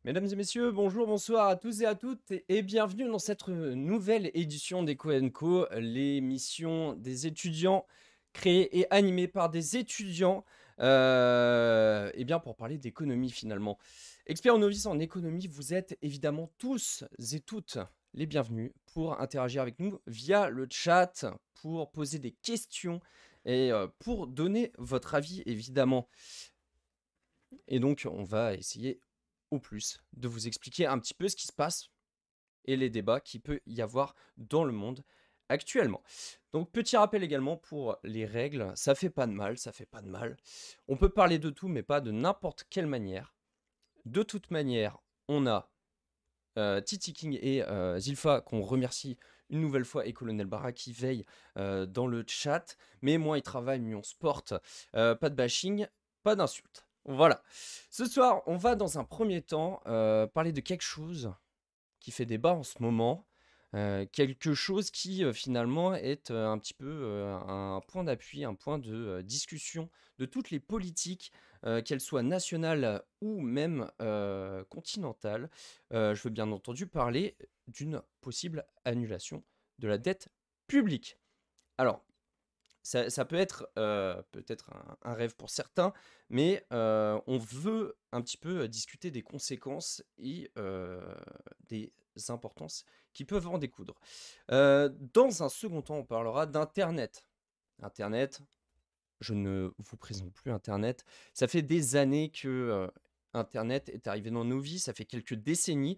Mesdames et messieurs, bonjour, bonsoir à tous et à toutes et bienvenue dans cette nouvelle édition d'Eco Co, l'émission des étudiants créée et animée par des étudiants et bien pour parler d'économie finalement. Experts ou novices en économie, vous êtes évidemment tous et toutes les bienvenus pour interagir avec nous via le chat, pour poser des questions et pour donner votre avis évidemment. Et donc on va essayer au plus de vous expliquer un petit peu ce qui se passe et les débats qu'il peut y avoir dans le monde actuellement. Donc petit rappel également pour les règles, ça fait pas de mal, ça fait pas de mal. On peut parler de tout mais pas de n'importe quelle manière. De toute manière, on a Titi King et Zilfa qu'on remercie une nouvelle fois et Colonel Barra qui veille dans le chat. Mais moi, il travaille, mais on se porte. Pas de bashing, pas d'insultes. Voilà. Ce soir, on va dans un premier temps parler de quelque chose qui fait débat en ce moment. Quelque chose qui finalement est un petit peu un point d'appui, un point de discussion de toutes les politiques, qu'elles soient nationales ou même continentales. Je veux bien entendu parler d'une possible annulation de la dette publique. Alors, ça peut être peut-être un rêve pour certains, mais on veut un petit peu discuter des conséquences et des importances qui peuvent en découdre. Dans un second temps, on parlera d'Internet. Internet, je ne vous présente plus Internet. Ça fait des années que Internet est arrivé dans nos vies, ça fait quelques décennies.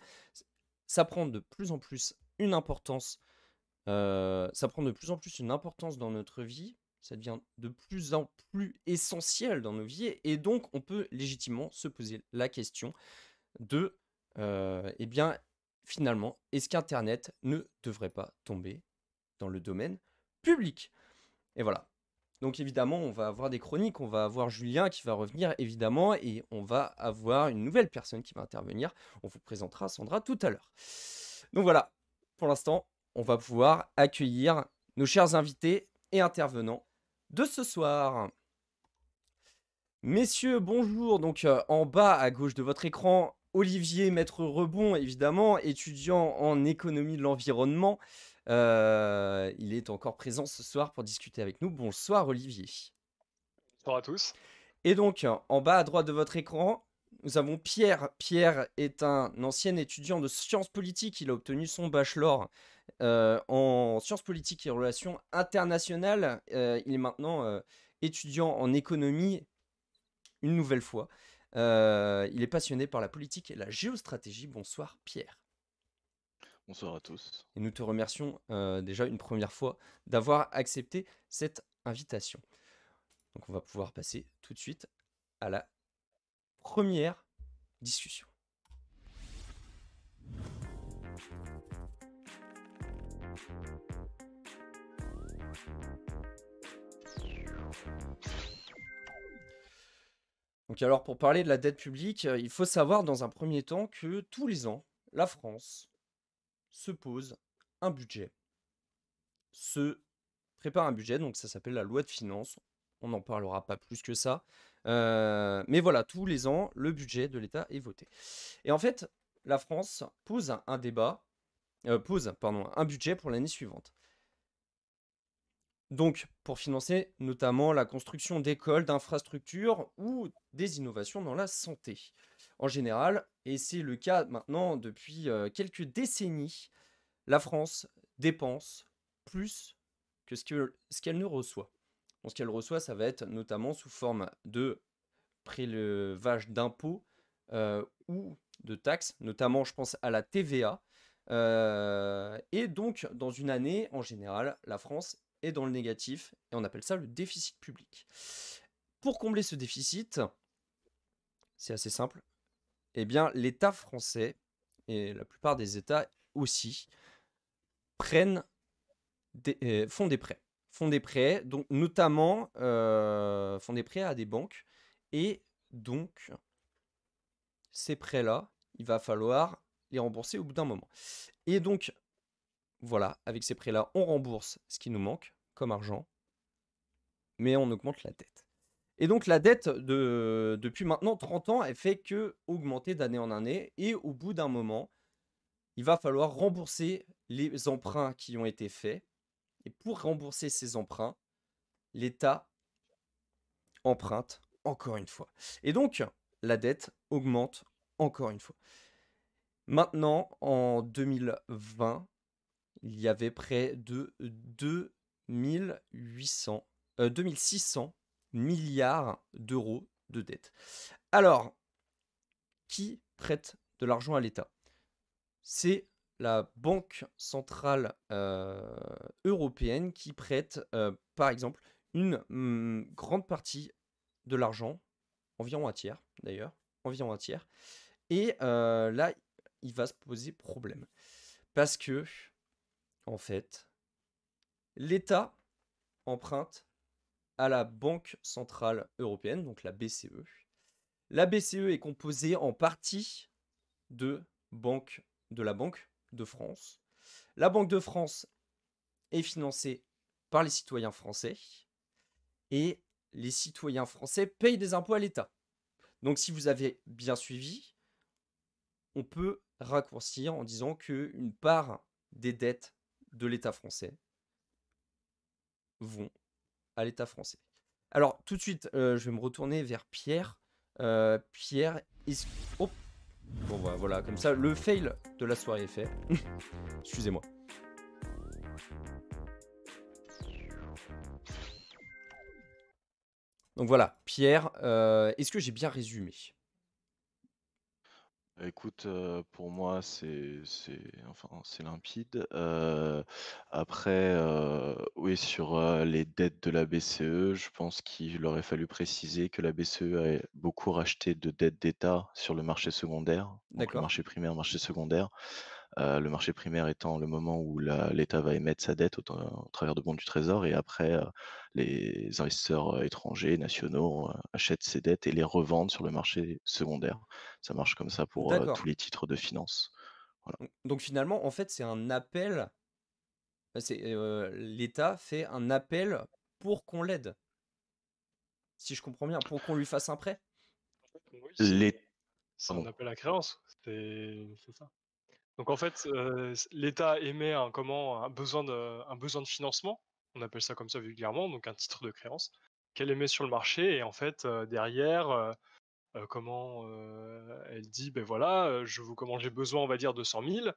Ça prend de plus en plus une importance ça prend de plus en plus une importance dans notre vie, ça devient de plus en plus essentiel dans nos vies et donc on peut légitimement se poser la question de, eh bien, finalement, est-ce qu'internet ne devrait pas tomber dans le domaine public? Et voilà. Donc évidemment, on va avoir des chroniques, on va avoir Julien qui va revenir évidemment et on va avoir une nouvelle personne qui va intervenir. On vous présentera Sandra tout à l'heure. Donc voilà, pour l'instant, on va pouvoir accueillir nos chers invités et intervenants de ce soir. Messieurs, bonjour. Donc en bas à gauche de votre écran, Olivier Maître Rebond, évidemment, étudiant en économie de l'environnement. Il est encore présent ce soir pour discuter avec nous. Bonsoir Olivier. Bonsoir à tous. Et donc en bas à droite de votre écran, nous avons Pierre. Pierre est un ancien étudiant de sciences politiques. Il a obtenu son bachelor en sciences politiques et relations internationales. Il est maintenant étudiant en économie une nouvelle fois. Il est passionné par la politique et la géostratégie. Bonsoir Pierre. Bonsoir à tous. Et nous te remercions déjà une première fois d'avoir accepté cette invitation. Donc on va pouvoir passer tout de suite à la première discussion. Donc alors pour parler de la dette publique, il faut savoir dans un premier temps que tous les ans, la France se pose un budget, se prépare un budget, donc ça s'appelle la loi de finances. On n'en parlera pas plus que ça. Mais voilà, tous les ans, le budget de l'État est voté. Et en fait, la France pose un débat, un budget pour l'année suivante. Donc, pour financer notamment la construction d'écoles, d'infrastructures ou des innovations dans la santé. En général, et c'est le cas maintenant depuis quelques décennies, la France dépense plus que ce qu'elle ne reçoit. Donc, ce qu'elle reçoit, ça va être notamment sous forme de prélevage d'impôts ou de taxes, notamment je pense à la TVA. Et donc, dans une année, en général, la France est dans le négatif et on appelle ça le déficit public. Pour combler ce déficit, c'est assez simple, eh bien, l'État français et la plupart des États aussi font des prêts. Font des prêts, donc notamment font des prêts à des banques. Et donc, ces prêts-là, il va falloir les rembourser au bout d'un moment. Et donc, voilà, avec ces prêts-là, on rembourse ce qui nous manque comme argent, mais on augmente la dette. Et donc la dette depuis maintenant 30 ans, elle fait que augmenter d'année en année et au bout d'un moment, il va falloir rembourser les emprunts qui ont été faits et pour rembourser ces emprunts, l'État emprunte encore une fois et donc la dette augmente encore une fois. Maintenant, en 2020, il y avait près de 2600 milliards d'euros de dette. Alors, qui prête de l'argent à l'État? C'est la Banque centrale européenne qui prête, par exemple, une grande partie de l'argent, environ un tiers d'ailleurs, environ un tiers. Et là, il va se poser problème. Parce que, en fait, l'État emprunte à la Banque centrale européenne, donc la BCE. La BCE est composée en partie de la Banque de France. La Banque de France est financée par les citoyens français et les citoyens français payent des impôts à l'État. Donc si vous avez bien suivi, on peut raccourcir en disant qu'une part des dettes de l'État français vont à l'État français. Alors tout de suite, je vais me retourner vers Pierre. Pierre, oh. Bon voilà, comme ça, le fail de la soirée est fait. Excusez-moi. Donc voilà, Pierre, est-ce que j'ai bien résumé? Écoute, pour moi, c'est limpide. Après, oui, sur les dettes de la BCE, je pense qu'il aurait fallu préciser que la BCE a beaucoup racheté de dettes d'État sur le marché secondaire, donc le D'accord. marché primaire, le marché secondaire. Le marché primaire étant le moment où l'État va émettre sa dette au travers de bons du Trésor et après, les investisseurs étrangers, nationaux, achètent ces dettes et les revendent sur le marché secondaire. Ça marche comme ça pour tous D'accord. les titres de finance. Voilà. Donc finalement, en fait, c'est un appel. L'État fait un appel pour qu'on l'aide. Si je comprends bien, pour qu'on lui fasse un prêt. Oui, Les... c'est un Pardon. appel à créance, c'est ça. Donc en fait, l'État émet un besoin de financement, on appelle ça comme ça vulgairement, donc un titre de créance, qu'elle émet sur le marché et en fait, derrière, elle dit: ben voilà, j'ai besoin, on va dire, de 100 000,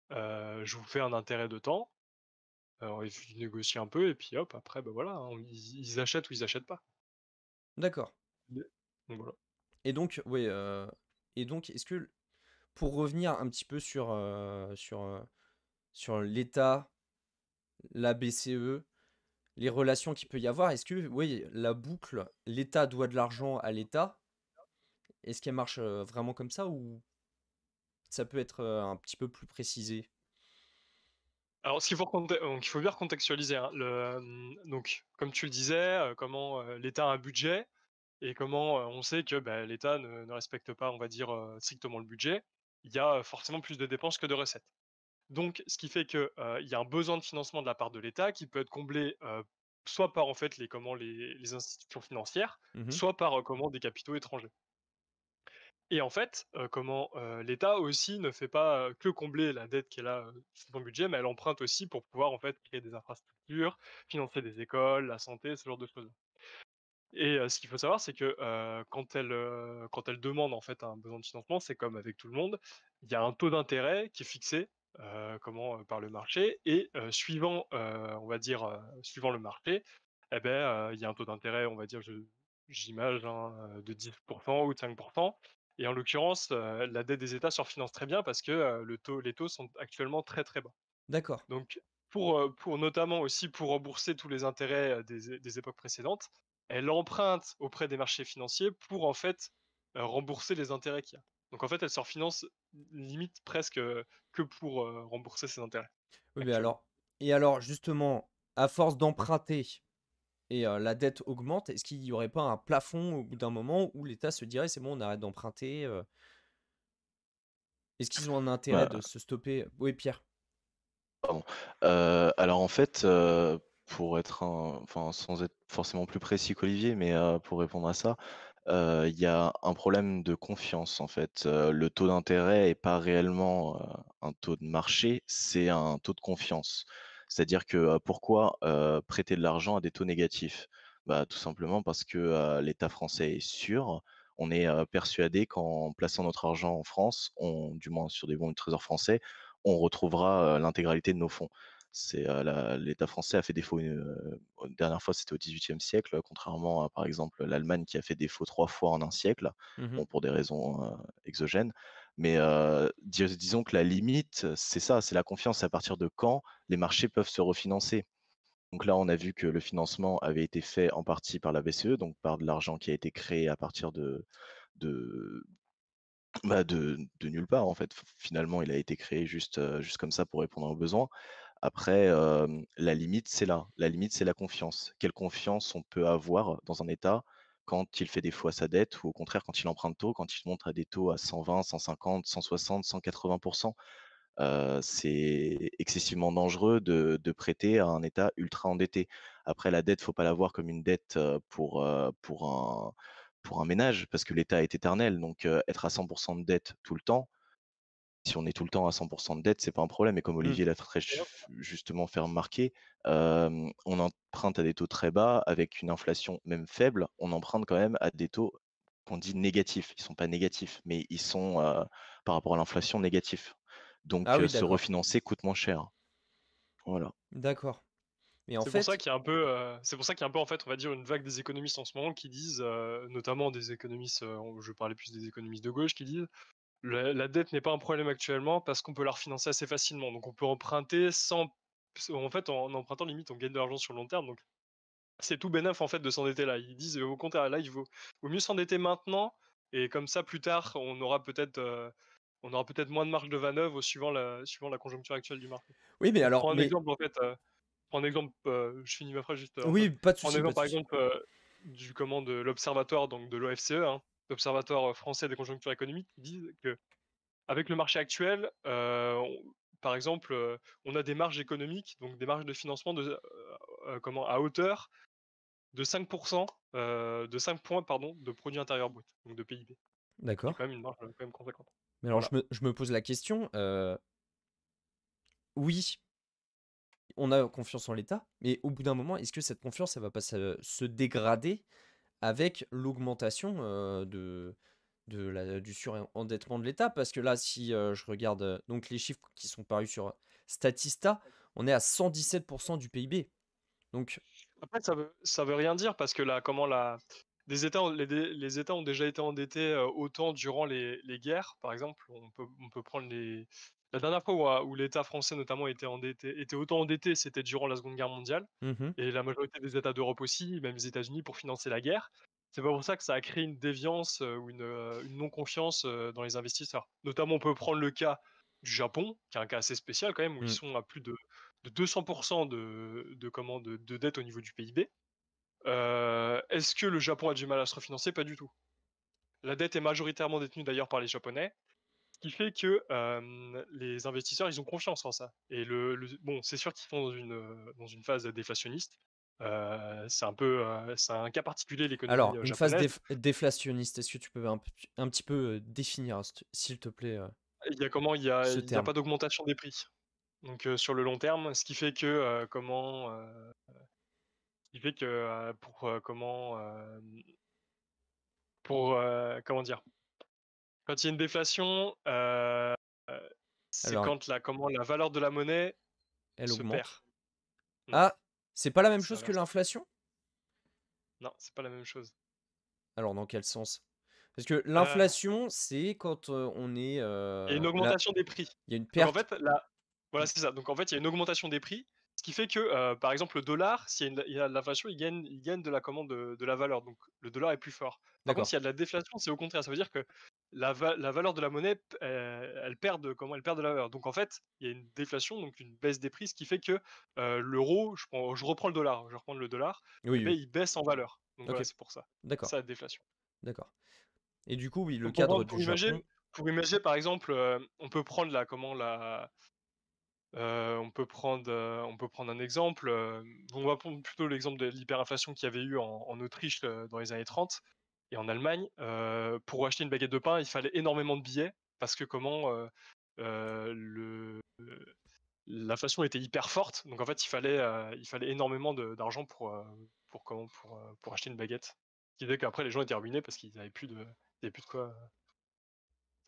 je vous fais un intérêt de temps». Ils négocient un peu et puis hop, après, ben voilà, hein, ils achètent ou ils achètent pas. D'accord. Donc voilà. Et donc, oui, et donc, est-ce que, pour revenir un petit peu sur l'État, la BCE, les relations qu'il peut y avoir, est-ce que, oui, la boucle, l'État doit de l'argent à l'État, est-ce qu'elle marche vraiment comme ça ou ça peut être un petit peu plus précisé? Alors, donc il faut bien recontextualiser, hein. Donc comme tu le disais, comment, l'État a un budget et comment, on sait que, bah, l'État ne respecte pas, on va dire, strictement le budget. Il y a, forcément plus de dépenses que de recettes. Donc ce qui fait que, il y a un besoin de financement de la part de l'État qui peut être comblé, soit par, en fait, les institutions financières, Mhm. soit par, des capitaux étrangers. Et en fait, l'État aussi ne fait pas, que combler la dette qu'elle a, sur son budget, mais elle emprunte aussi pour pouvoir, en fait, créer des infrastructures, financer des écoles, la santé, ce genre de choses. Et ce qu'il faut savoir, c'est que, quand elle demande, en fait, un besoin de financement, c'est comme avec tout le monde, il y a un taux d'intérêt qui est fixé, par le marché et on va dire, suivant le marché, et beh, il y a un taux d'intérêt, on va dire, j'image, hein, de 10 ou de 5. Et en l'occurrence, la dette des États se refinance très bien parce que, les taux sont actuellement très, très bas. D'accord. Donc pour notamment aussi pour rembourser tous les intérêts, des époques précédentes, elle emprunte auprès des marchés financiers pour en fait, rembourser les intérêts qu'il y a. Donc en fait, elle se refinance limite presque, que pour, rembourser ses intérêts, Oui, mais actuellement. alors justement, à force d'emprunter et la dette augmente, est-ce qu'il n'y aurait pas un plafond au bout d'un moment où l'État se dirait: «C'est bon, on arrête d'emprunter», Est-ce qu'ils ont un intérêt Bah, de se stopper? Oui, Pierre? pardon. Alors en fait, pour être enfin, sans être forcément plus précis qu'Olivier, mais pour répondre à ça, il y a un problème de confiance, en fait. Le taux d'intérêt est pas réellement, un taux de marché, c'est un taux de confiance. C'est-à-dire que, pourquoi, prêter de l'argent à des taux négatifs? Bah, tout simplement parce que, l'État français est sûr. On est, persuadé qu'en plaçant notre argent en France, du moins sur des bons du trésor français, on retrouvera, l'intégralité de nos fonds. C'est, l'État français a fait défaut dernière fois, c'était au XVIIIe siècle, contrairement à, par exemple, l'Allemagne qui a fait défaut 3 fois en un siècle, Mmh. bon, pour des raisons, exogènes. Mais, disons que la limite, c'est ça, c'est la confiance. À partir de quand les marchés peuvent se refinancer? Donc là, on a vu que le financement avait été fait en partie par la BCE, donc par de l'argent qui a été créé à partir de de nulle part, en fait. Finalement, il a été créé juste comme ça pour répondre aux besoins. Après, la limite, c'est là. La limite, c'est la confiance. Quelle confiance on peut avoir dans un État quand il fait défaut à sa dette ou au contraire quand il emprunte tôt, quand il monte à des taux à 120, 150, 160, 180. C'est excessivement dangereux de prêter à un État ultra endetté. Après la dette, faut pas la voir comme une dette, pour un ménage parce que l'État est éternel donc être à 100 de dette tout le temps, si on est tout le temps à 100 de dette, c'est pas un problème et comme Mmh. Olivier l'a très justement fait remarquer, on emprunte à des taux très bas avec une inflation même faible, on emprunte quand même à des taux qu'on dit négatifs. Ils sont pas négatifs, mais ils sont, par rapport à l'inflation, négatifs. Ah Donc oui, se d'accord. refinancer coûte moins cher. Voilà. D'accord. Mais en C'est pour ça fait qu'il y a un peu, c'est pour ça qu'il y a un peu, en fait, on va dire, une vague des économistes en ce moment qui disent, notamment des économistes, je parlais plus des économistes de gauche, qui disent: «La dette n'est pas un problème actuellement parce qu'on peut la refinancer assez facilement. Donc on peut emprunter sans en fait, en empruntant, limite, on gagne de l'argent sur le long terme, donc c'est tout bénef, en fait, de s'endetter là». Ils disent, au contraire, là, il vaut mieux s'endetter maintenant et comme ça, plus tard, on aura peut-être moins de marge de manœuvre suivant la conjoncture actuelle du marché. oui, mais Donc je alors prends un mais exemple, en fait, prends un exemple, je finis ma phrase juste après. oui, pas de Prends un souci, pas exemple, de par souci. exemple, de l'observatoire, donc de l'OFCE, hein, l'Observatoire français des conjonctures économiques, qui disent qu'avec le marché actuel, par exemple, on a des marges économiques, donc des marges de financement à hauteur de 5 de 5 points, pardon, de produit intérieur brut, donc de PIB, qui est D'accord. quand même une marge, quand même conséquente. Mais alors Voilà. je me pose la question, oui, on a confiance en l'État, mais au bout d'un moment, est-ce que cette confiance, elle va pas se dégrader avec l'augmentation, du surendettement de l'État? Parce que là, si, je regarde, donc les chiffres qui sont parus sur Statista, on est à 117 du PIB. Donc Après, ça veut rien dire parce que les États ont déjà été endettés autant durant les guerres, par exemple. On peut prendre la dernière fois où l'État français notamment était autant endetté, c'était durant la Seconde Guerre mondiale. mmh. Et la majorité des États d'Europe aussi, même les États-Unis, pour financer la guerre. C'est pas pour ça que ça a créé une déviance ou une non-confiance dans les investisseurs. Notamment, on peut prendre le cas du Japon, qui est un cas assez spécial quand même, où ils Mmh. sont à plus de 200% de dette au niveau du PIB. Est-ce que le Japon a du mal à se refinancer? Pas du tout. La dette est majoritairement détenue d'ailleurs par les Japonais, ce qui fait que les investisseurs, ils ont confiance en ça. Et bon, c'est sûr qu'ils sont dans une phase déflationniste. C'est un cas particulier, l'économie Alors, une phase japonaise. déflationniste, est-ce que tu peux un petit peu, définir, s'il te plaît, Il y a comment? ce Il y a terme? pas d'augmentation des prix. Donc sur le long terme, ce qui fait que comment dire? Quand il y a une déflation, c'est Alors, quand la valeur de la monnaie elle se perd. augmente. Mmh, Ah! C'est pas la même c'est chose que l'inverse. l'inflation? Non, c'est pas la même chose. Alors dans quel sens? Parce que Heu, l'inflation, c'est quand, on est, il y a une là, augmentation des prix. il y a une Donc en perte. fait, voilà, c'est ça. Donc en fait, il y a une augmentation des prix, ce qui fait que, par exemple, le dollar, s'il y a il y a de l'inflation, il gagne de la valeur, donc le dollar est plus fort. Par contre, D'accord, s'il y a de la déflation, c'est au contraire. Ça veut dire que la valeur de la monnaie, elle perd de la valeur. Donc en fait, il y a une déflation, donc une baisse des prix, ce qui fait que, l'euro, je reprends le dollar, je vais reprendre le dollar, et oui, beh, oui. il baisse en valeur. Donc voilà, OK, c'est pour ça. C'est d'accord, ça la déflation. d'accord. Et du coup, oui, le Donc pour cadre prendre du Japon. pour imaginer par exemple, on peut prendre la On peut prendre un exemple, on va prendre plutôt l'exemple de l'hyperinflation qu'il y avait eu en Autriche, dans les années 30 et en Allemagne. Pour acheter une baguette de pain, il fallait énormément de billets parce que le l'inflation était hyper forte, donc en fait, il fallait énormément d'argent pour acheter une baguette. Ce qui faisait qu'après les gens étaient ruinés parce qu'ils avaient plus de quoi,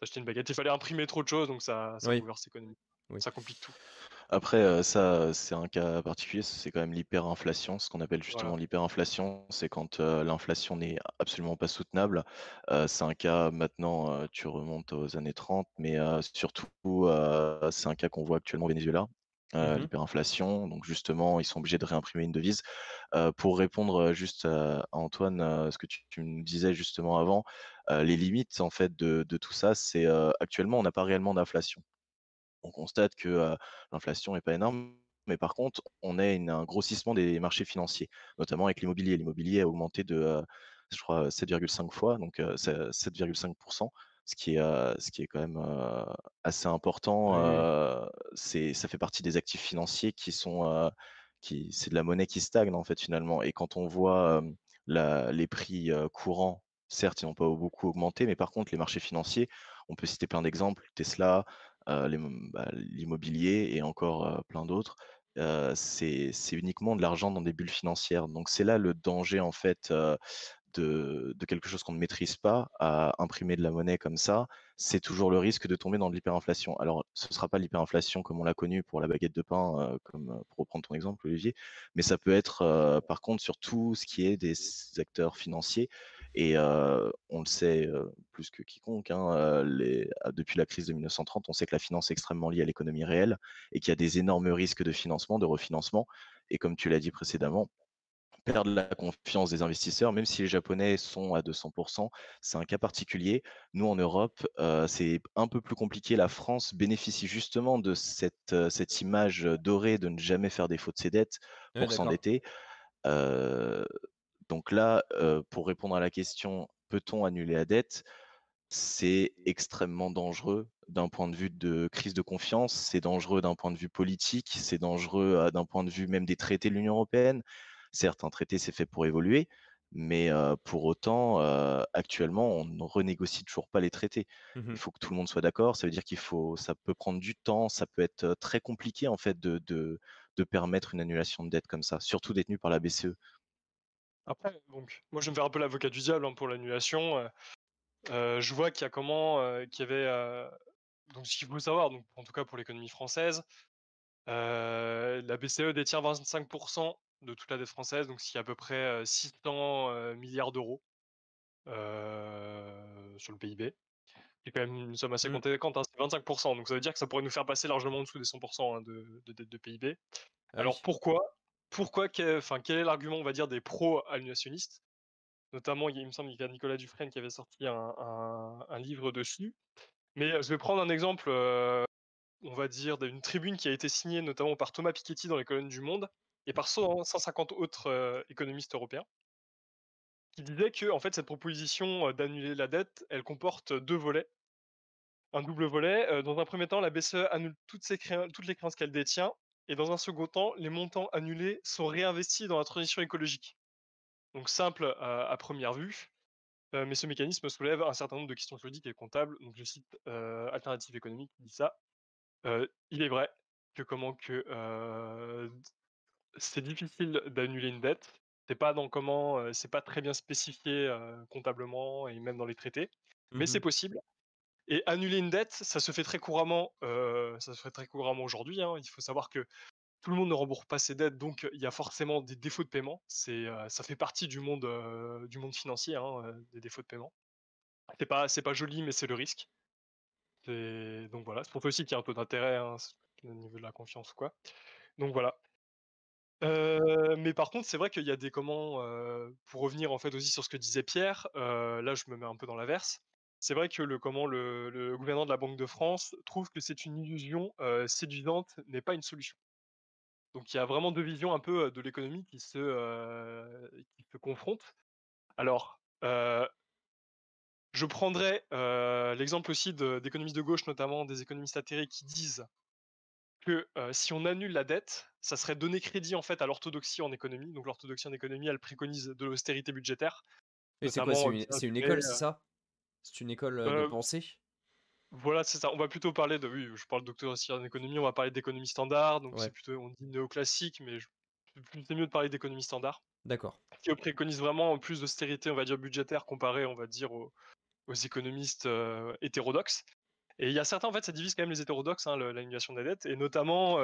s'acheter une baguette. Il fallait imprimer trop de choses, donc ça Oui, bouleverse l'économie. oui. Ça complique tout. Après, ça, c'est un cas particulier, c'est quand même l'hyperinflation. Ce qu'on appelle Voilà. justement l'hyperinflation, c'est quand, l'inflation n'est absolument pas soutenable. C'est un cas maintenant, tu remontes aux années 30, mais, surtout, c'est un cas qu'on voit actuellement au Venezuela, Mmh. l'hyperinflation. Donc justement, ils sont obligés de réimprimer une devise. Pour répondre, juste à Antoine, ce que tu me disais justement avant, les limites en fait de tout ça, c'est, actuellement, on n'a pas réellement d'inflation. On constate que, l'inflation est pas énorme, mais par contre, on a un grossissement des marchés financiers, notamment avec l'immobilier. L'immobilier a augmenté de, je crois, 7,5 fois, donc c'est 7,5%, ce qui est quand même, assez important. Oui, oui. Ça fait partie des actifs financiers qui sont, c'est de la monnaie qui stagne, en fait, finalement, et quand on voit, la les prix, courants, certes, ils n'ont pas beaucoup augmenté, mais par contre, les marchés financiers, on peut citer plein d'exemples, Tesla, l'immobilier et encore, plein d'autres. C'est uniquement de l'argent dans des bulles financières. Donc c'est là le danger en fait, de quelque chose qu'on ne maîtrise pas, à imprimer de la monnaie comme ça, c'est toujours le risque de tomber dans de l'hyperinflation. Alors ce ne sera pas l'hyperinflation comme on l'a connu pour la baguette de pain, comme, pour reprendre ton exemple Olivier, mais ça peut être, par contre sur tout ce qui est des acteurs financiers et on le sait, plus que quiconque, hein, depuis la crise de 1930, on sait que la finance est extrêmement liée à l'économie réelle et qu'il y a des énormes risques de financement, de refinancement et comme tu l'as dit précédemment, perdre la confiance des investisseurs, même si les Japonais sont à 200, c'est un cas particulier. Nous, en Europe, c'est un peu plus compliqué. La France bénéficie justement de cette image, dorée de ne jamais faire défaut de ses dettes Ouais, pour d'accord. s'endetter. Heu, donc là, pour répondre à la question: «Peut-on annuler la dette?» C'est extrêmement dangereux d'un point de vue de crise de confiance, c'est dangereux d'un point de vue politique, c'est dangereux, d'un point de vue même des traités de l'Union européenne. Certes, un traité, c'est fait pour évoluer, mais pour autant, actuellement, on ne renégocie toujours pas les traités. Il Mmh. faut que tout le monde soit d'accord, ça veut dire ça peut prendre du temps, ça peut être, très compliqué en fait de permettre une annulation de dette comme ça, surtout détenue par la BCE. Après, donc, moi, je vais me faire un peu l'avocat du diable, hein, pour l'annulation. Je vois qu'il y avait, donc ce qu'il faut savoir, donc en tout cas pour l'économie française, la BCE détient 25 de toute la dette française, donc ce qui est à peu près, 600, milliards d'euros, sur le PIB. C'est quand même une somme assez Mmh. conséquente, hein, c'est 25, donc ça veut dire que ça pourrait nous faire passer largement en dessous des 100, hein, de dette de PIB. Ah Alors oui. pourquoi quel est l'argument, on va dire, des pro-annuationnistes? Notamment, il me semble qu'il y a Nicolas Dufresne qui avait sorti un livre dessus. Mais, je vais prendre un exemple, on va dire d'une tribune qui a été signée notamment par Thomas Piketty dans les colonnes du Monde et par 150 autres, économistes européens, qui disaient que en fait cette proposition, d'annuler la dette, elle comporte 2 volets. Un double volet, dans un premier temps, la BCE annule toutes les créances qu'elle détient et dans un second temps, les montants annulés sont réinvestis dans la transition écologique. Donc simple à première vue, mais ce mécanisme soulève un certain nombre de questions juridiques et comptables. Donc je cite, Alternative économique qui dit ça: «Il est vrai que c'est difficile d'annuler une dette. C'est pas très bien spécifié, comptablement et même dans les traités, mais c'est Mmh. possible et annuler une dette, ça se fait très couramment aujourd'hui, hein. Il faut savoir que tout le monde ne rembourse pas ses dettes, donc il y a forcément des défauts de paiement. Ça fait partie du monde financier, hein, des défauts de paiement. C'est pas joli, mais c'est le risque. Donc voilà, c'est pour ça aussi qu'il y a un taux d'intérêt, hein, au niveau de la confiance ou quoi. Donc voilà. Mais par contre, c'est vrai qu'il y a pour revenir en fait aussi sur ce que disait Pierre, là je me mets un peu dans l'averse. C'est vrai que le gouverneur de la Banque de France trouve que c'est une illusion, séduisante n'est pas une solution. Donc il y a vraiment 2 visions un peu, de l'économie qui se confrontent. Alors, je prendrais, l'exemple aussi d'économistes de gauche, notamment des économistes atterrés qui disent que si on annule la dette, ça serait donner crédit en fait à l'orthodoxie en économie. Donc l'orthodoxie en économie, elle préconise de l'austérité budgétaire, Et c'est quoi? notamment bien C'est une gérer. école, c'est ça? C'est une école, de Euh, pensée? voilà, c'est ça. On va plutôt parler de, oui, je parle d'orthodoxie en économie, on va parler d'économie standard, donc c'est Ouais, plutôt, on dit néoclassique, mais c'est mieux de parler d'économie standard, d'accord. qui préconise vraiment plus d'austérité, on va dire budgétaire, comparé, on va dire, aux économistes hétérodoxes. Et il y a certains, en fait, ça divise quand même les hétérodoxes, hein, l'annulation de la dette, et notamment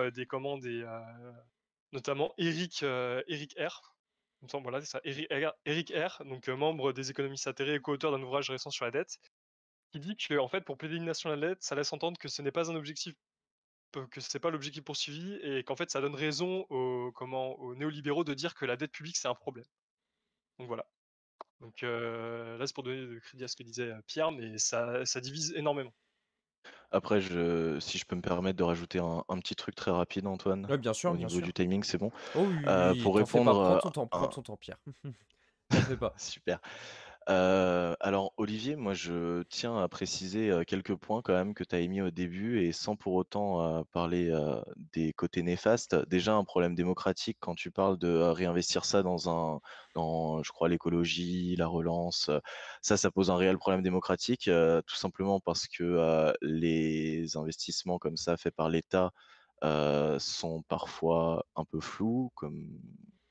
notamment Eric R. Il me semble, voilà, c'est ça, Eric R, donc membre des économistes atterrés et co-auteur d'un ouvrage récent sur la dette, qui dit que, en fait, pour plaider l'élimination de la dette, ça laisse entendre que ce n'est pas un objectif, que c'est pas l'objectif poursuivi, et qu'en fait, ça donne raison aux néolibéraux de dire que la dette publique c'est un problème. Donc voilà. Donc là, c'est pour donner le crédit à ce que disait Pierre, mais ça divise énormément. Après, si je peux me permettre de rajouter un petit truc très rapide, Antoine, Ouais, bien sûr, au bien niveau du sûr. timing, c'est bon. Oh oui, oui, oui, Pour t'en fais pas, répondre prends ton temps, Pierre. T'en fais pas. super. Alors Olivier, moi je tiens à préciser quelques points quand même que tu as émis au début et sans pour autant parler des côtés néfastes. Déjà un problème démocratique quand tu parles de réinvestir ça dans je crois l'écologie, la relance, ça pose un réel problème démocratique, tout simplement parce que les investissements comme ça faits par l'État sont parfois un peu flous, comme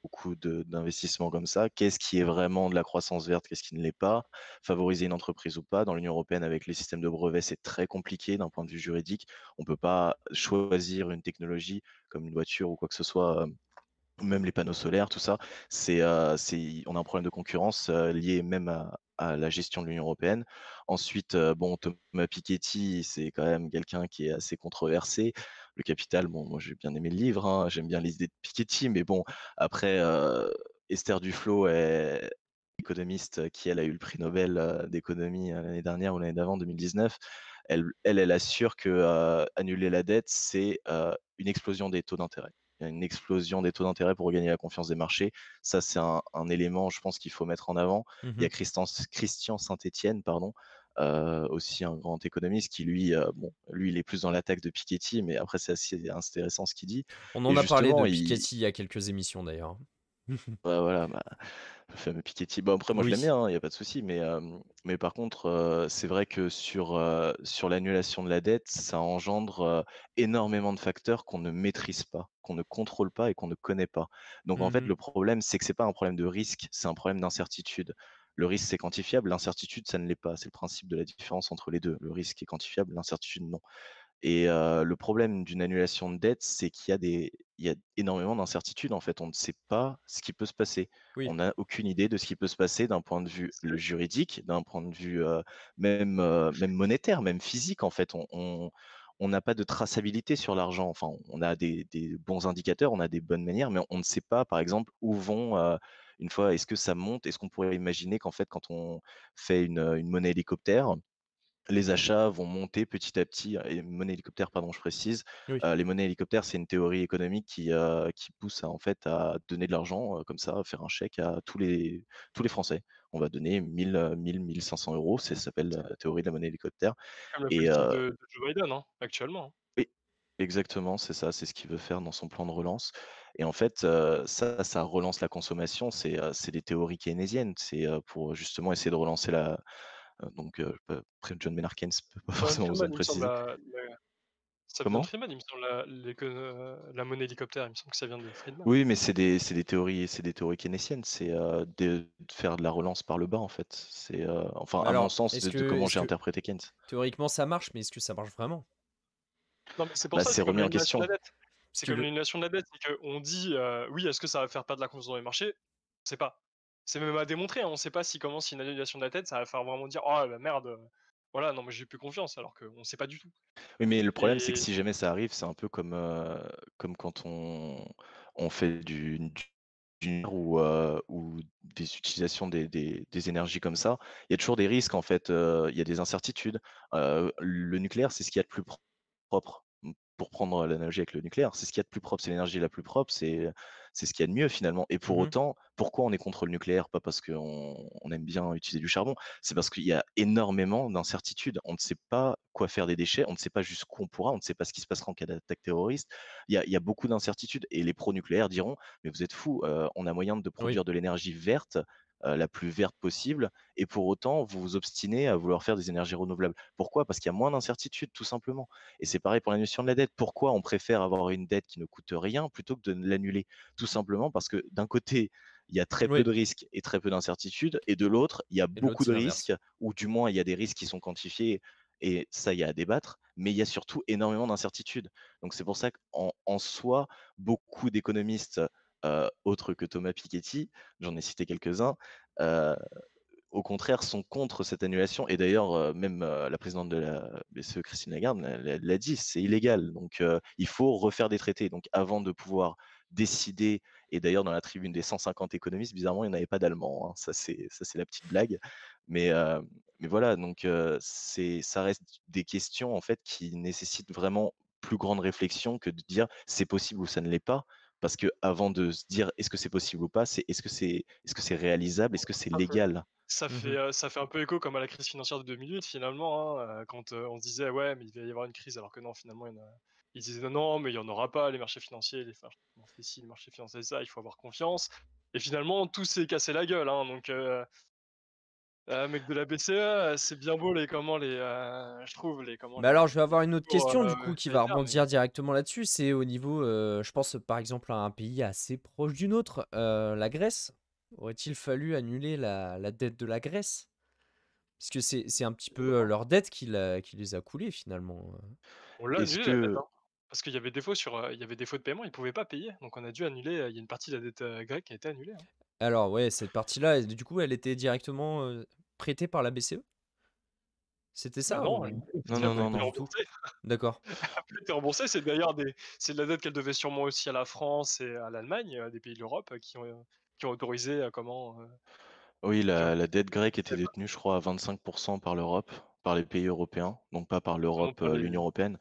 beaucoup d'investissements comme ça. Qu'est-ce qui est vraiment de la croissance verte, qu'est-ce qui ne l'est pas? Favoriser une entreprise ou pas? Dans l'Union européenne, avec les systèmes de brevets, c'est très compliqué d'un point de vue juridique. On ne peut pas choisir une technologie comme une voiture ou quoi que ce soit, même les panneaux solaires, tout ça. On a un problème de concurrence lié même à la gestion de l'Union européenne. Ensuite, bon, Thomas Piketty, c'est quand même quelqu'un qui est assez controversé. Le Capital, bon, moi j'ai bien aimé le livre, hein, j'aime bien les idées de Piketty, mais bon, après, Esther Duflo est économiste qui, elle, a eu le prix Nobel d'économie l'année dernière ou l'année d'avant, 2019. Elle assure que annuler la dette, c'est une explosion des taux d'intérêt. Il y a une explosion des taux d'intérêt pour regagner la confiance des marchés. Ça, c'est un élément, je pense, qu'il faut mettre en avant. Il y a Mhm. Christian Saint-Étienne, pardon, aussi un grand économiste qui, lui, bon, lui, il est plus dans l'attaque de Piketty, mais après, c'est assez intéressant ce qu'il dit. On en Et a parlé de justement, Piketty il y a quelques émissions d'ailleurs. ouais, voilà, bah, le fameux Piketty. Bon, après, moi, je l'aime Oui. bien, il n'y a pas de souci, mais par contre, c'est vrai que sur l'annulation de la dette, ça engendre énormément de facteurs qu'on ne maîtrise pas, qu'on ne contrôle pas et qu'on ne connaît pas. Donc, en fait, Mhm. le problème, c'est que c'est pas un problème de risque, c'est un problème d'incertitude. Le risque, c'est quantifiable, l'incertitude, ça ne l'est pas. C'est le principe de la différence entre les deux. Le risque est quantifiable, l'incertitude, non. Et le problème d'une annulation de dette, c'est il y a énormément d'incertitudes, en fait. On ne sait pas ce qui peut se passer. On Oui. n'a aucune idée de ce qui peut se passer d'un point de vue le C'est juridique, d'un point de vue même monétaire, même physique, en fait. On n'a pas de traçabilité sur l'argent. Enfin, on a des bons indicateurs, on a des bonnes manières, mais on ne sait pas, par exemple, où vont une fois, est-ce que ça monte? Est-ce qu'on pourrait imaginer qu'en fait, quand on fait une monnaie hélicoptère, les achats vont monter petit à petit et monnaie hélicoptère, pardon, je précise. Oui. Les monnaies hélicoptères, c'est une théorie économique qui pousse à, en fait, à donner de l'argent, comme ça, à faire un chèque à tous les Français. On va donner 1 500 €, ça s'appelle la théorie de la monnaie hélicoptère comme la et politique de Joe Biden, hein, actuellement, hein. oui, exactement, c'est ça, c'est ce qu'il veut faire dans son plan de relance et en fait, ça relance la consommation, c'est des théories keynésiennes. C'est, pour justement essayer de relancer donc après John Maynard Keynes peut pas Morgan forcément besoin Freeman, de il me semble, préciser. ça vient de Comment? Friedman, il me semble, la monnaie hélicoptère, il me semble que ça vient de Friedman. Oui, mais c'est des théories keynésiennes, c'est, de faire de la relance par le bas, en fait. C'est, enfin, Mais à mon alors, sens, de comment est-ce j'ai que interprété Keynes. théoriquement ça marche, mais est-ce que ça marche vraiment? Non, mais c'est pour Bah, ça, c'est c'est comme remis en l'annulation de question. la dette. Parce C'est que comme le l'annulation de la dette, c'est qu'on dit, oui, est-ce que ça va faire perdre la confiance dans les marchés? On sait pas. C'est même à démontrer, hein, on sait pas si comment si une annulation de la dette, ça va faire vraiment dire: «Oh, bah, merde, voilà, non, mais j'ai plus confiance», alors qu'on sait pas du tout. Oui, mais le problème, c'est que Et si jamais ça arrive, c'est un peu comme quand on fait du nucléaire ou des utilisations des énergies comme ça. Il y a toujours des risques, en fait, il y a des incertitudes. Le nucléaire, c'est ce qu'il y a de plus propre. pour prendre l'analogie avec le nucléaire, c'est ce qu'il y a de plus propre, c'est l'énergie la plus propre, c'est ce qu'il y a de mieux finalement. Et pour Mmh. autant, pourquoi on est contre le nucléaire? Pas parce qu'on aime bien utiliser du charbon, c'est parce qu'il y a énormément d'incertitudes. On ne sait pas quoi faire des déchets, on ne sait pas jusqu'où on pourra, on ne sait pas ce qui se passera en cas d'attaque terroriste. Il y a beaucoup d'incertitudes et les pro-nucléaires diront: «Mais vous êtes fous, on a moyen de Oui, produire de l'énergie verte, la plus verte possible et pour autant vous vous obstinez à vouloir faire des énergies renouvelables». Pourquoi? Parce qu'il y a moins d'incertitudes tout simplement et c'est pareil pour l'annulation de la dette. Pourquoi on préfère avoir une dette qui ne coûte rien plutôt que de l'annuler? Tout simplement parce que d'un côté, il y a très peu oui de risques et très peu d'incertitudes et de l'autre, il y a et l'autre, beaucoup c'est de l'inverse. risques ou du moins il y a des risques qui sont quantifiés et ça, il y a à débattre, mais il y a surtout énormément d'incertitudes. Donc c'est pour ça qu'en soi, beaucoup d'économistes, autres que Thomas Piketty, j'en ai cité quelques-uns, heu, au contraire, sont contre cette annulation et d'ailleurs, même, la présidente de la BCE, Christine Lagarde, l'a dit: «C'est illégal». Donc il faut refaire des traités. Donc avant de pouvoir décider et d'ailleurs dans la tribune des 150 économistes, bizarrement, il n'y en avait pas d'allemands, hein. Ça c'est la petite blague. Mais mais voilà, donc ça reste des questions, en fait, qui nécessitent vraiment plus grande réflexion que de dire: «C'est possible» ou «Ça ne l'est pas». Parce qu'avant de se dire: «Est-ce que c'est possible ou pas?» c'est: «Est-ce que c'est réalisable? Est-ce que c'est Un peu. légal?» Mmh. Ça fait un peu écho comme à la crise financière de 2008 finalement, hein, quand, on se disait: «Ouais, mais il va y avoir une crise», alors que non, finalement, il y en a ils disaient: «Non, mais il y en aura pas, les marchés financiers, les marchés financiers ci, les marchés financiers ça, il faut avoir confiance» et finalement tout s'est cassé la gueule, hein, donc mec de la BCE, c'est bien beau je trouve Mais alors, je vais avoir les une autre discours, question du coup qui va sanitaires, mais rebondir directement là-dessus. C'est au niveau, je pense par exemple à un pays assez proche du nôtre, la Grèce. Aurait-il fallu annuler la dette de la Grèce? Puisque c'est un petit peu, leur dette qui les a coulés finalement, on l'a Est-ce annulé la dette, que hein, parce qu'il y avait défaut il y avait défaut de paiement, ils pouvaient pas payer, donc on a dû annuler, il y a une partie de la dette, grecque qui a été annulée, hein. Alors ouais, cette partie-là, du coup, elle était directement, prêtée par la BCE? C'était Bah ça non, ou non, elle a non, pas non, été non. du tout? remboursée. D'accord. Elle a pas été remboursée, c'est d'ailleurs c'est de la dette qu'elle devait sûrement aussi à la France et à l'Allemagne, des pays de l'Europe, qui ont autorisé, Oui, qui ont la dette grecque ça était savait pas, détenue, je crois, à 25 par l'Europe, par les pays européens, donc pas par sûrement l'Europe, pas les l'Union européenne,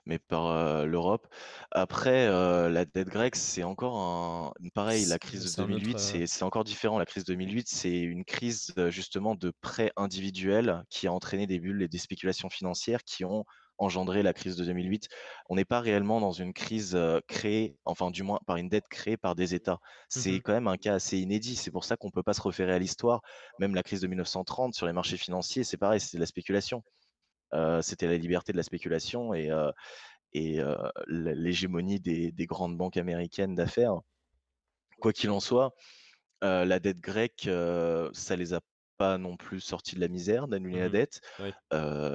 mais par, l'Europe. Après, la dette grecque, c'est encore pareil, la crise de C'est un autre, 2008, c'est encore différent. La crise de 2008, c'est une crise, justement de prêts individuels qui a entraîné des bulles et des spéculations financières qui ont engendré la crise de 2008. On n'est pas réellement dans une crise, créée, enfin du moins par une dette créée par des États. C'est mmh. quand même un cas assez inédit. C'est pour ça qu'on ne peut pas se référer à l'histoire. Même la crise de 1930 sur les marchés financiers, c'est pareil, c'était de la spéculation. C'était la liberté de la spéculation et l'hégémonie des grandes banques américaines d'affaires. Quoi qu'il en soit, la dette grecque, ça les a pas non plus sortis de la misère d'annuler la Mmh. dette. Oui.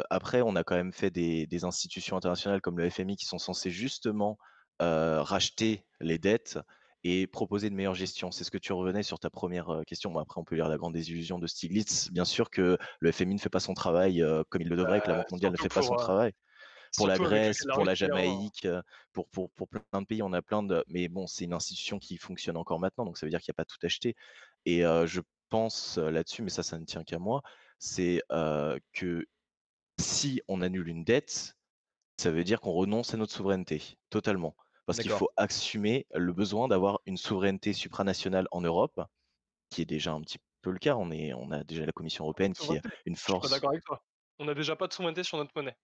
Après, on a quand même fait des institutions internationales comme le FMI qui sont censées justement, racheter les dettes et proposer une meilleure gestion. C'est ce que tu revenais sur ta première question. Bon, après, on peut lire La Grande Désillusion de Stiglitz. Bien sûr que le FMI ne fait pas son travail, comme il le devrait, que la Banque mondiale ne surtout fait pas son travail. Pour la avec le cas Grèce, de la pour la Russie, hein. Jamaïque, pour plein de pays, on a plein de mais bon, c'est une institution qui fonctionne encore maintenant, donc ça veut dire qu'il y a pas tout acheté et je pense, là-dessus, mais ça ne tient qu'à moi, c'est, que si on annule une dette, ça veut dire qu'on renonce à notre souveraineté, totalement. Parce qu'il D'accord. faut assumer le besoin d'avoir une souveraineté supranationale en Europe, qui est déjà un petit peu le cas. On a déjà la Commission européenne qui a Souveraineté, une je suis pas force. d'accord avec toi. On a déjà pas de souveraineté sur notre monnaie.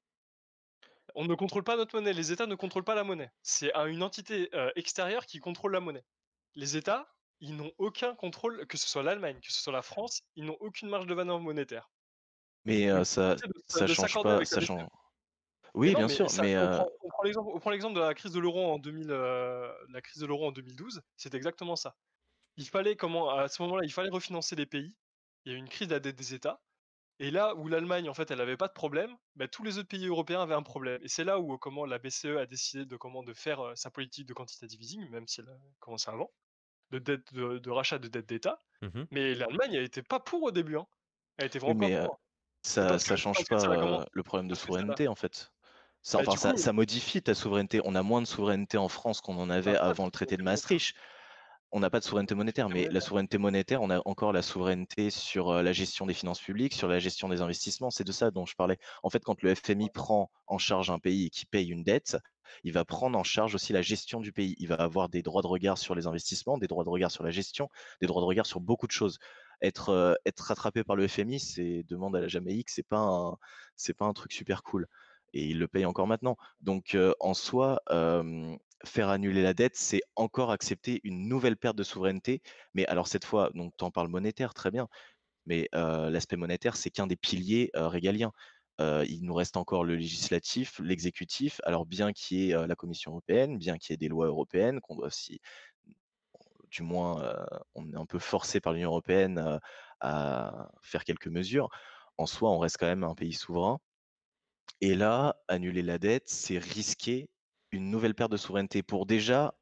On ne contrôle pas notre monnaie, les États ne contrôlent pas la monnaie. C'est une entité, extérieure qui contrôle la monnaie. Les États, ils n'ont aucun contrôle, que ce soit l'Allemagne, que ce soit la France, ils n'ont aucune marge de manœuvre monétaire. Mais Donc ça ça de change s'accorder pas, avec la ça BCE. change Mais oui, non, bien mais sûr, ça mais on prend l'exemple de la crise de l'euro en 2000, la crise de l'euro en 2012, c'est exactement ça. Il fallait à ce moment-là, il fallait refinancer les pays. Il y a eu une crise de la dette des États et là où l'Allemagne, en fait, elle avait pas de problème, bah, tous les autres pays européens avaient un problème et c'est là où, la BCE a décidé de faire, sa politique de quantitative easing, même si elle a commencé avant, de rachat de dettes d'État. Mmh. Mais l'Allemagne, elle était pas pour au début, hein. Elle était oui, vraiment pas mais pour, hein. Et ça change ça a pas, comment? le problème de Parce que ça l'a souveraineté, en fait. Ça bah, enfin, du coup, ça modifie ta souveraineté. On a moins de souveraineté en France qu'on en on n'a avait pas de avant le traité de souveraineté monétaire. Maastricht. On n'a pas de souveraineté monétaire, mais la souveraineté monétaire, on a encore la souveraineté sur, la gestion des finances publiques, sur la gestion des investissements. C'est de ça dont je parlais. En fait, quand le FMI prend en charge un pays et qui paye une dette, il va prendre en charge aussi la gestion du pays. Il va avoir des droits de regard sur les investissements, des droits de regard sur la gestion, des droits de regard sur beaucoup de choses. Être rattrapé par le FMI, c'est demande à la Jamaïque, c'est pas un truc super cool et il le paye encore maintenant. Donc en soi, faire annuler la dette, c'est encore accepter une nouvelle perte de souveraineté. Mais alors cette fois, donc tu en parles monétaire, très bien, mais l'aspect monétaire, c'est qu'un des piliers régaliens. Il nous reste encore le législatif, l'exécutif. Alors bien qu'il y ait la Commission européenne, bien qu'il y ait des lois européennes, qu'on doit aussi, du moins, on est un peu forcé par l'Union européenne à faire quelques mesures. En soi, on reste quand même un pays souverain. Et là, annuler la dette, c'est risquer une nouvelle perte de souveraineté pour déjà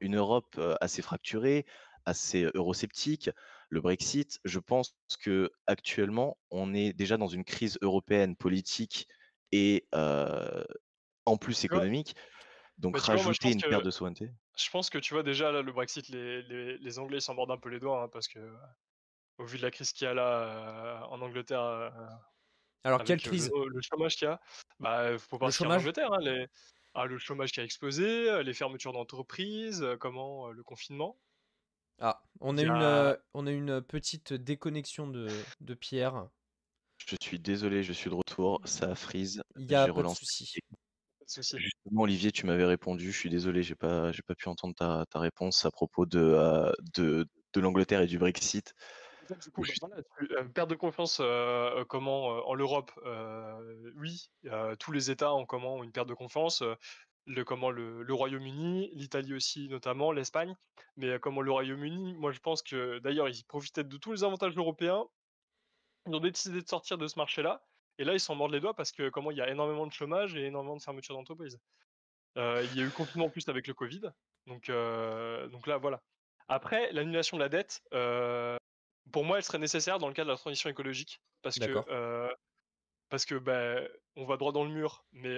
une Europe assez fracturée, assez eurosceptique. Le Brexit, je pense que actuellement, on est déjà dans une crise européenne politique et en plus Tu vois? économique. Donc Mais tu vois, moi, rajouter une perte de souveraineté. je pense que tu vois déjà là, le Brexit, les Anglais ils s'en mordent un peu les doigts, hein, parce que au vu de la crise qu'il y a là en Angleterre, Alors, quelle avec crise? le chômage qu'il y a, bah faut pas Le se fier à chômage? l'Angleterre, hein, le chômage qui a explosé, les fermetures d'entreprises, le confinement. Ah, Il y a on a une petite déconnexion de Pierre. Je suis désolé, je suis de retour, ça a freeze, Il y a j'ai pas de relancé. souci. pas de souci. Justement, Olivier, tu m'avais répondu. Je suis désolé, j'ai pas pu entendre ta réponse à propos de l'Angleterre et du Brexit. En fait, du Où coup, je bah, suis- voilà, perte de confiance, en l'Europe, oui, tous les États ont une perte de confiance, le Royaume-Uni, l'Italie aussi notamment, l'Espagne, mais le Royaume-Uni, moi je pense que d'ailleurs ils profitaient de tous les avantages européens, ils ont décidé de sortir de ce marché-là, et là ils s'en mordent les doigts parce que il y a énormément de chômage et énormément de fermetures d'entreprises. Il y a eu le confinement en plus avec le Covid, donc là voilà. Après, l'annulation de la dette, pour moi, elle serait nécessaire dans le cadre de la transition écologique D'accord. parce que, bah, on va droit dans le mur, mais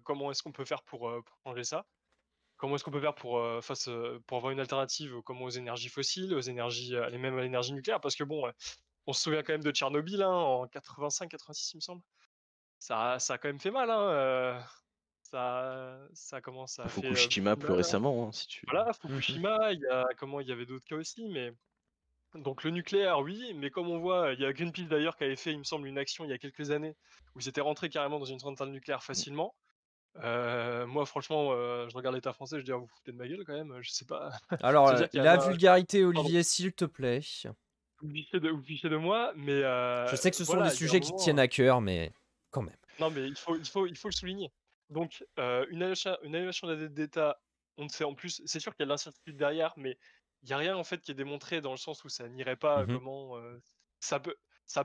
comment est-ce qu'on peut faire pour changer ça? Comment est-ce qu'on peut faire pour avoir une alternative, aux énergies fossiles, aux énergies, et même à l'énergie nucléaire? Parce que bon, on se souvient quand même de Tchernobyl, hein, en 85-86 il me semble. Ça a quand même fait mal, hein, ça a fait, Fukushima beaucoup de plus mal, hein. récemment, hein, si tu. Voilà, Mhm. Fukushima, il y avait d'autres cas aussi, mais donc le nucléaire, oui, mais comme on voit, il y a Greenpeace d'ailleurs qui avait fait, il me semble, une action il y a quelques années où ils étaient rentrés carrément dans une centrale nucléaire facilement. Moi, franchement, je regarde l'État français, je dis: «Ah, vous vous foutez de ma gueule quand même, je sais pas». Alors, C'est-à-dire qu'il y en la a, vulgarité, pardon, Olivier, s'il te plaît. vous vous fichez de moi, mais Je sais que ce sont des voilà, il y a un sujets qui te tiennent moment, à cœur, mais quand même. non, mais il faut le souligner. Donc, une annulation de la dette d'État, on ne sait en plus, c'est sûr qu'il y a de l'incertitude derrière, mais il y a rien en fait qui est démontré dans le sens où ça n'irait pas, Mhm. ça peut ça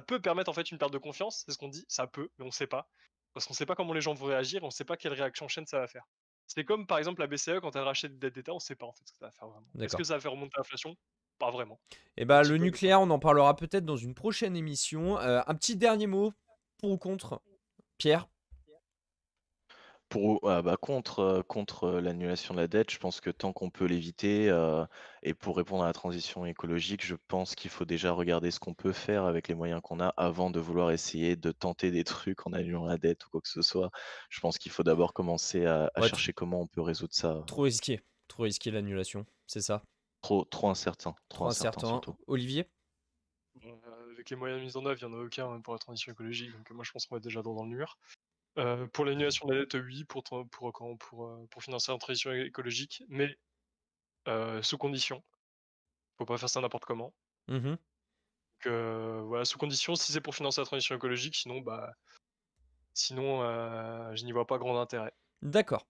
peut permettre en fait une perte de confiance, c'est ce qu'on dit, ça peut, mais on sait pas. Parce qu'on sait pas comment les gens vont réagir, on sait pas quelle réaction en chaîne ça va faire. C'est comme par exemple la BCE quand elle rachète des dettes d'État, on sait pas en fait ce que ça va faire vraiment. Est-ce que D'accord. ça va faire remonter l'inflation? Pas vraiment. Et Un bah, petit le peu, mais pas nucléaire, on en parlera peut-être dans une prochaine émission. Un petit dernier mot pour ou contre, Pierre? Contre l'annulation de la dette, je pense que tant qu'on peut l'éviter, et pour répondre à la transition écologique, je pense qu'il faut déjà regarder ce qu'on peut faire avec les moyens qu'on a avant de vouloir essayer de tenter des trucs en annulant la dette ou quoi que ce soit. Je pense qu'il faut d'abord commencer à Ouais, chercher comment on peut résoudre ça. trop risqué. Trop risqué l'annulation, c'est ça. Trop Trop incertain incertain. surtout. Olivier? bon, avec les moyens mis en œuvre, il y en a aucun, pour la transition écologique, donc moi je pense qu'on va être déjà droit dans le mur. Pour l'annulation de la dette, oui, pour financer la transition écologique, mais sous condition. Faut pas faire ça n'importe comment. Mhm. Donc voilà, sous condition, si c'est pour financer la transition écologique, sinon, je n'y vois pas grand intérêt. D'accord.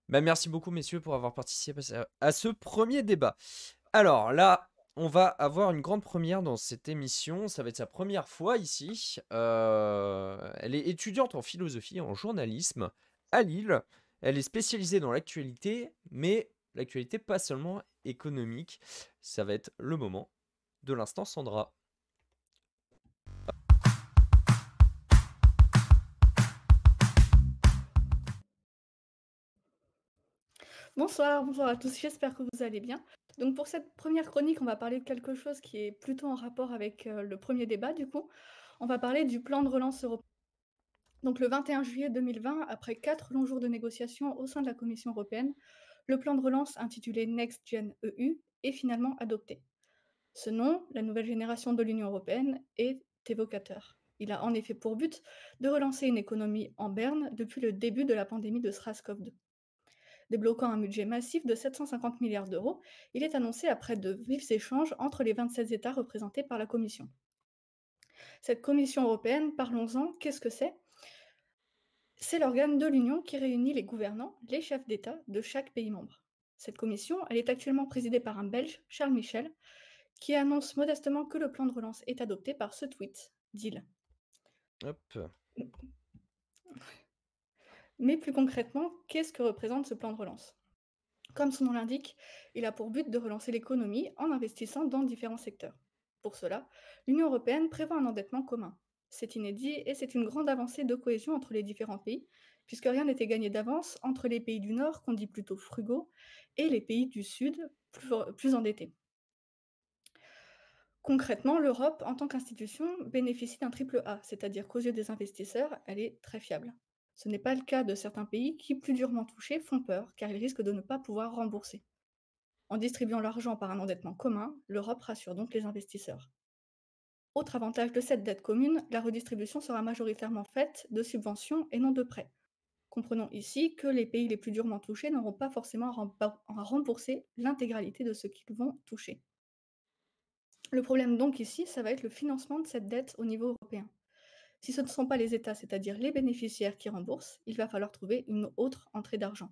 Bah, merci beaucoup, messieurs, pour avoir participé à ce premier débat. Alors là, on va avoir une grande première dans cette émission. Ça va être sa première fois ici. Elle est étudiante en philosophie et en journalisme à Lille. Elle est spécialisée dans l'actualité, mais l'actualité pas seulement économique. Ça va être le moment de l'instant Sandra. Bonsoir, bonjour à tous, j'espère que vous allez bien. Donc pour cette première chronique, on va parler de quelque chose qui est plutôt en rapport avec le premier débat du coup. On va parler du plan de relance européen. Donc le 21 juillet 2020, après 4 longs jours de négociations au sein de la Commission européenne, le plan de relance intitulé Next Gen EU est finalement adopté. Ce nom, la nouvelle génération de l'Union européenne, est évocateur. Il a en effet pour but de relancer une économie en berne depuis le début de la pandémie de SRAS-CoV-2. Débloquant un budget massif de 750 milliards d'euros, il est annoncé après de vifs échanges entre les 27 États représentés par la Commission. Cette Commission européenne, parlons-en, qu'est-ce que c'est? C'est l'organe de l'Union qui réunit les gouvernants, les chefs d'État de chaque pays membre. Cette commission, elle est actuellement présidée par un Belge, Charles Michel, qui annonce modestement que le plan de relance est adopté par ce tweet, deal. Hop. Mais plus concrètement, qu'est-ce que représente ce plan de relance? Comme son nom l'indique, il a pour but de relancer l'économie en investissant dans différents secteurs. Pour cela, l'Union européenne prévoit un endettement commun. C'est inédit et c'est une grande avancée de cohésion entre les différents pays, puisque rien n'était gagné d'avance entre les pays du Nord, qu'on dit plutôt frugaux, et les pays du Sud, plus endettés. Concrètement, l'Europe, en tant qu'institution, bénéficie d'un triple A, c'est-à-dire qu'aux yeux des investisseurs, elle est très fiable. Ce n'est pas le cas de certains pays qui, plus durement touchés, font peur, car ils risquent de ne pas pouvoir rembourser. En distribuant l'argent par un endettement commun, l'Europe rassure donc les investisseurs. Autre avantage de cette dette commune, la redistribution sera majoritairement faite de subventions et non de prêts. Comprenons ici que les pays les plus durement touchés n'auront pas forcément à rembourser l'intégralité de ce qu'ils vont toucher. Le problème donc ici, ça va être le financement de cette dette au niveau européen. Si ce ne sont pas les États, c'est-à-dire les bénéficiaires qui remboursent, il va falloir trouver une autre entrée d'argent.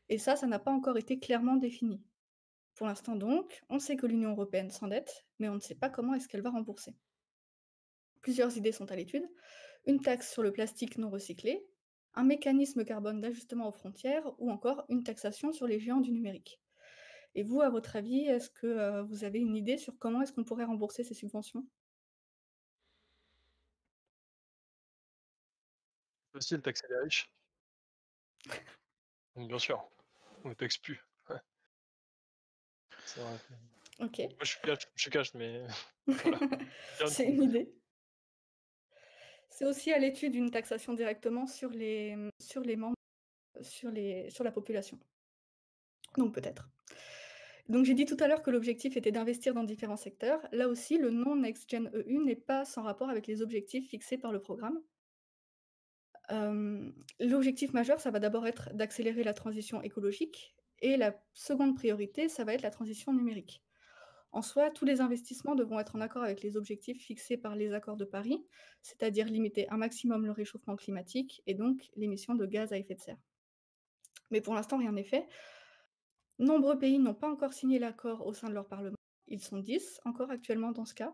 Et ça n'a pas encore été clairement défini. Pour l'instant donc, on sait que l'Union européenne s'endette, mais on ne sait pas comment est-ce qu'elle va rembourser. Plusieurs idées sont à l'étude. Une taxe sur le plastique non recyclé, un mécanisme carbone d'ajustement aux frontières ou encore une taxation sur les géants du numérique. Et vous, à votre avis, est-ce que vous avez une idée sur comment est-ce qu'on pourrait rembourser ces subventions? Aussi, le taxer les riches. Donc, bien sûr, on ne taxe plus. Ouais, c'est vrai. Ok, Moi, je suis cash, mais voilà. Bien c'est dit. une idée. C'est aussi à l'étude une taxation directement sur les membres, sur la population. Donc peut-être. Donc j'ai dit tout à l'heure que l'objectif était d'investir dans différents secteurs. Là aussi, le nom Next Gen EU n'est pas sans rapport avec les objectifs fixés par le programme. L'objectif majeur, ça va d'abord être d'accélérer la transition écologique et la seconde priorité, ça va être la transition numérique. En soi, tous les investissements devront être en accord avec les objectifs fixés par les accords de Paris, c'est-à-dire limiter un maximum le réchauffement climatique et donc l'émission de gaz à effet de serre. Mais pour l'instant, rien n'est fait. Nombreux pays n'ont pas encore signé l'accord au sein de leur parlement. Ils sont 10 encore actuellement dans ce cas.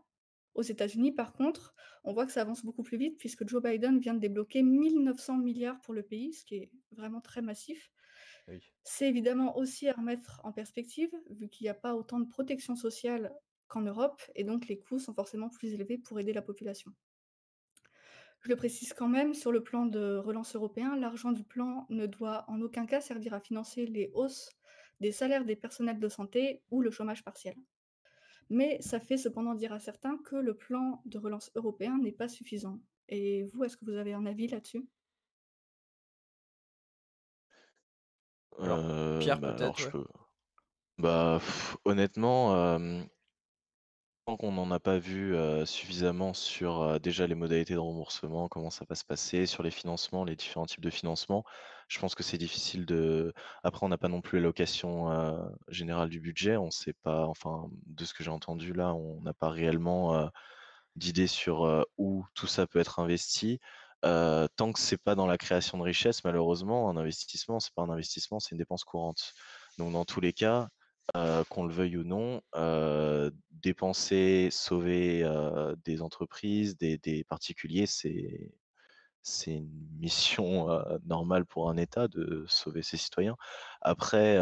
Aux États-Unis, par contre, on voit que ça avance beaucoup plus vite puisque Joe Biden vient de débloquer 1900 milliards pour le pays, ce qui est vraiment très massif. Oui. C'est évidemment aussi à remettre en perspective, vu qu'il n'y a pas autant de protection sociale qu'en Europe, et donc les coûts sont forcément plus élevés pour aider la population. Je le précise quand même, sur le plan de relance européen, l'argent du plan ne doit en aucun cas servir à financer les hausses des salaires des personnels de santé ou le chômage partiel. Mais ça fait cependant dire à certains que le plan de relance européen n'est pas suffisant. Et vous, est-ce que vous avez un avis là-dessus? Alors, Pierre, Bah, alors peut-être, je ouais. peux. Bah, honnêtement, tant qu'on n'en a pas vu suffisamment sur déjà les modalités de remboursement, comment ça va se passer, sur les financements, les différents types de financement, je pense que c'est difficile de. Après, on n'a pas non plus l'allocation générale du budget. On sait pas, enfin, de ce que j'ai entendu là, on n'a pas réellement d'idées sur où tout ça peut être investi. Tant que c'est pas dans la création de richesse, malheureusement, un investissement, c'est pas un investissement, c'est une dépense courante. Donc, dans tous les cas, qu'on le veuille ou non, dépenser, sauver des entreprises, des particuliers, c'est une mission normale pour un État de sauver ses citoyens. Après,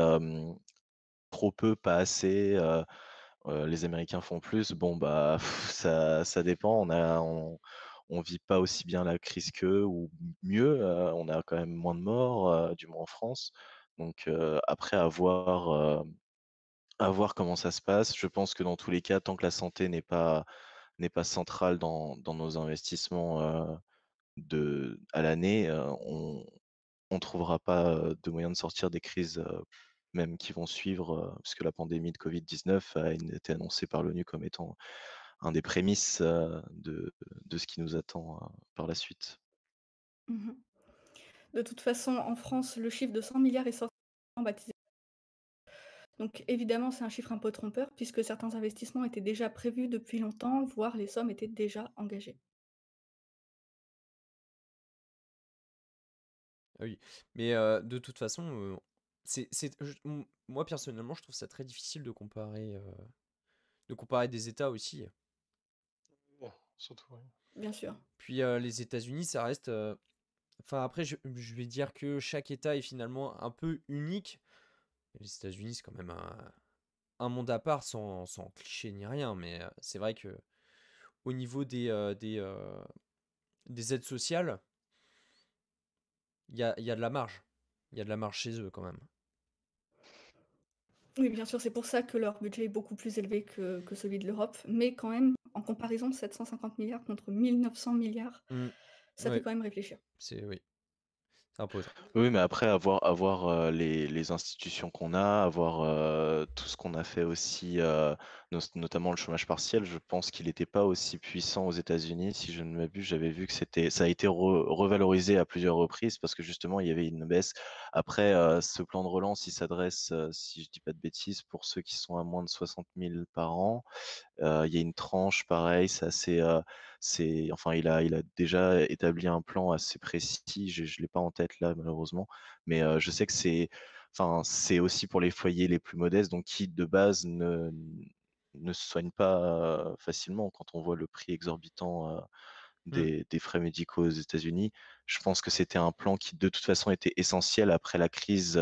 trop peu, pas assez. Les Américains font plus. Bon, bah, ça dépend. On vit pas aussi bien la crise qu'eux ou mieux. On a quand même moins de morts, du moins en France. Donc, après à voir comment ça se passe. Je pense que dans tous les cas, tant que la santé n'est pas centrale dans nos investissements, à l'année, on ne trouvera pas de moyen de sortir des crises même qui vont suivre, puisque la pandémie de Covid-19 a été annoncée par l'ONU comme étant un des prémices de ce qui nous attend par la suite. Mmh. De toute façon, en France, le chiffre de 100 milliards est sorti baptisé. Donc évidemment, c'est un chiffre un peu trompeur puisque certains investissements étaient déjà prévus depuis longtemps, voire les sommes étaient déjà engagées. Ah oui, mais de toute façon, moi personnellement, je trouve ça très difficile de comparer des États aussi. Ouais, surtout, ouais. Bien sûr. Puis les États-Unis, ça reste. Enfin, après, je vais dire que chaque État est finalement un peu unique. Les États-Unis, c'est quand même un monde à part, sans cliché ni rien. Mais c'est vrai que au niveau des aides sociales, il y a de la marge. Il y a de la marge chez eux quand même. Oui, bien sûr, c'est pour ça que leur budget est beaucoup plus élevé que celui de l'Europe, mais quand même, en comparaison, 750 milliards contre 1900 milliards, Mm. ça fait Ouais, quand même réfléchir. oui, c'est imposant. Oui, mais après avoir les institutions qu'on a, avoir tout ce qu'on a fait aussi, notamment le chômage partiel, je pense qu'il n'était pas aussi puissant aux États-Unis. Si je ne m'abuse, j'avais vu que ça a été revalorisé à plusieurs reprises parce que justement il y avait une baisse. Après, ce plan de relance, il s'adresse, si je dis pas de bêtises, pour ceux qui sont à moins de 60 000 par an. Il y a une tranche, pareil, enfin, il a déjà établi un plan assez précis. Je ne l'ai pas en tête là, malheureusement, mais je sais que c'est aussi pour les foyers les plus modestes, donc qui de base ne se soignent pas facilement. Quand on voit le prix exorbitant Mm. des frais médicaux aux États-Unis, je pense que c'était un plan qui de toute façon était essentiel après la crise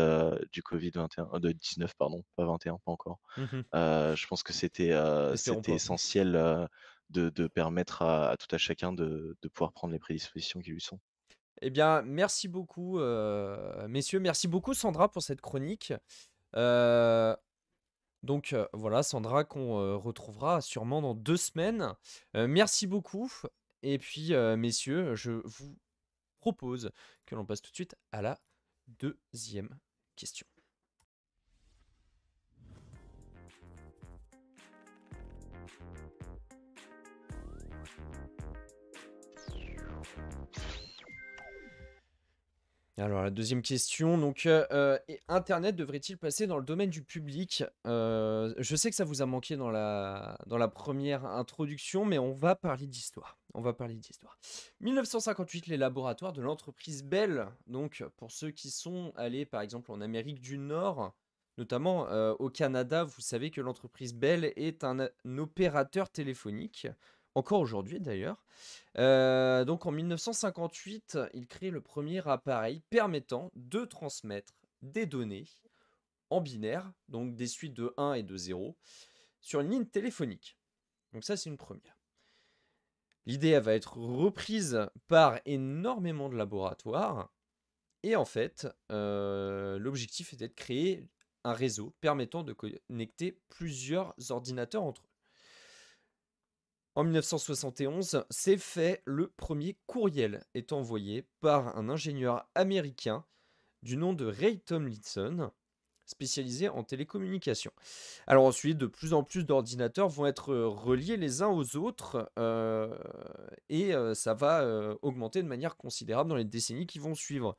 du Covid-21, de 19, pardon, pas 21, pas encore. Mhm. Je pense que c'était Espérons c'était pas. essentiel de permettre à tout à chacun de pouvoir prendre les prédispositions qui lui sont. Eh bien, merci beaucoup, messieurs. Merci beaucoup, Sandra, pour cette chronique. Euh, donc, voilà, Sandra, qu'on retrouvera sûrement dans 2 semaines. Merci beaucoup. Et puis, messieurs, je vous propose que l'on passe tout de suite à la deuxième question. Alors, la deuxième question, donc, Internet devrait-il passer dans le domaine du public? Je sais que ça vous a manqué dans la première introduction, mais on va parler d'histoire. 1958, les laboratoires de l'entreprise Bell, donc pour ceux qui sont allés par exemple en Amérique du Nord, notamment au Canada, vous savez que l'entreprise Bell est un opérateur téléphonique, encore aujourd'hui d'ailleurs. Donc en 1958, il crée le premier appareil permettant de transmettre des données en binaire, donc des suites de 1 et de 0, sur une ligne téléphonique. Donc ça, c'est une première. L'idée elle va être reprise par énormément de laboratoires. Et en fait, l'objectif était de créer un réseau permettant de connecter plusieurs ordinateurs entre eux. En 1971, c'est fait, le premier courriel est envoyé par un ingénieur américain du nom de Ray Tomlinson, spécialisé en télécommunications. Alors ensuite, de plus en plus d'ordinateurs vont être reliés les uns aux autres et ça va augmenter de manière considérable dans les décennies qui vont suivre.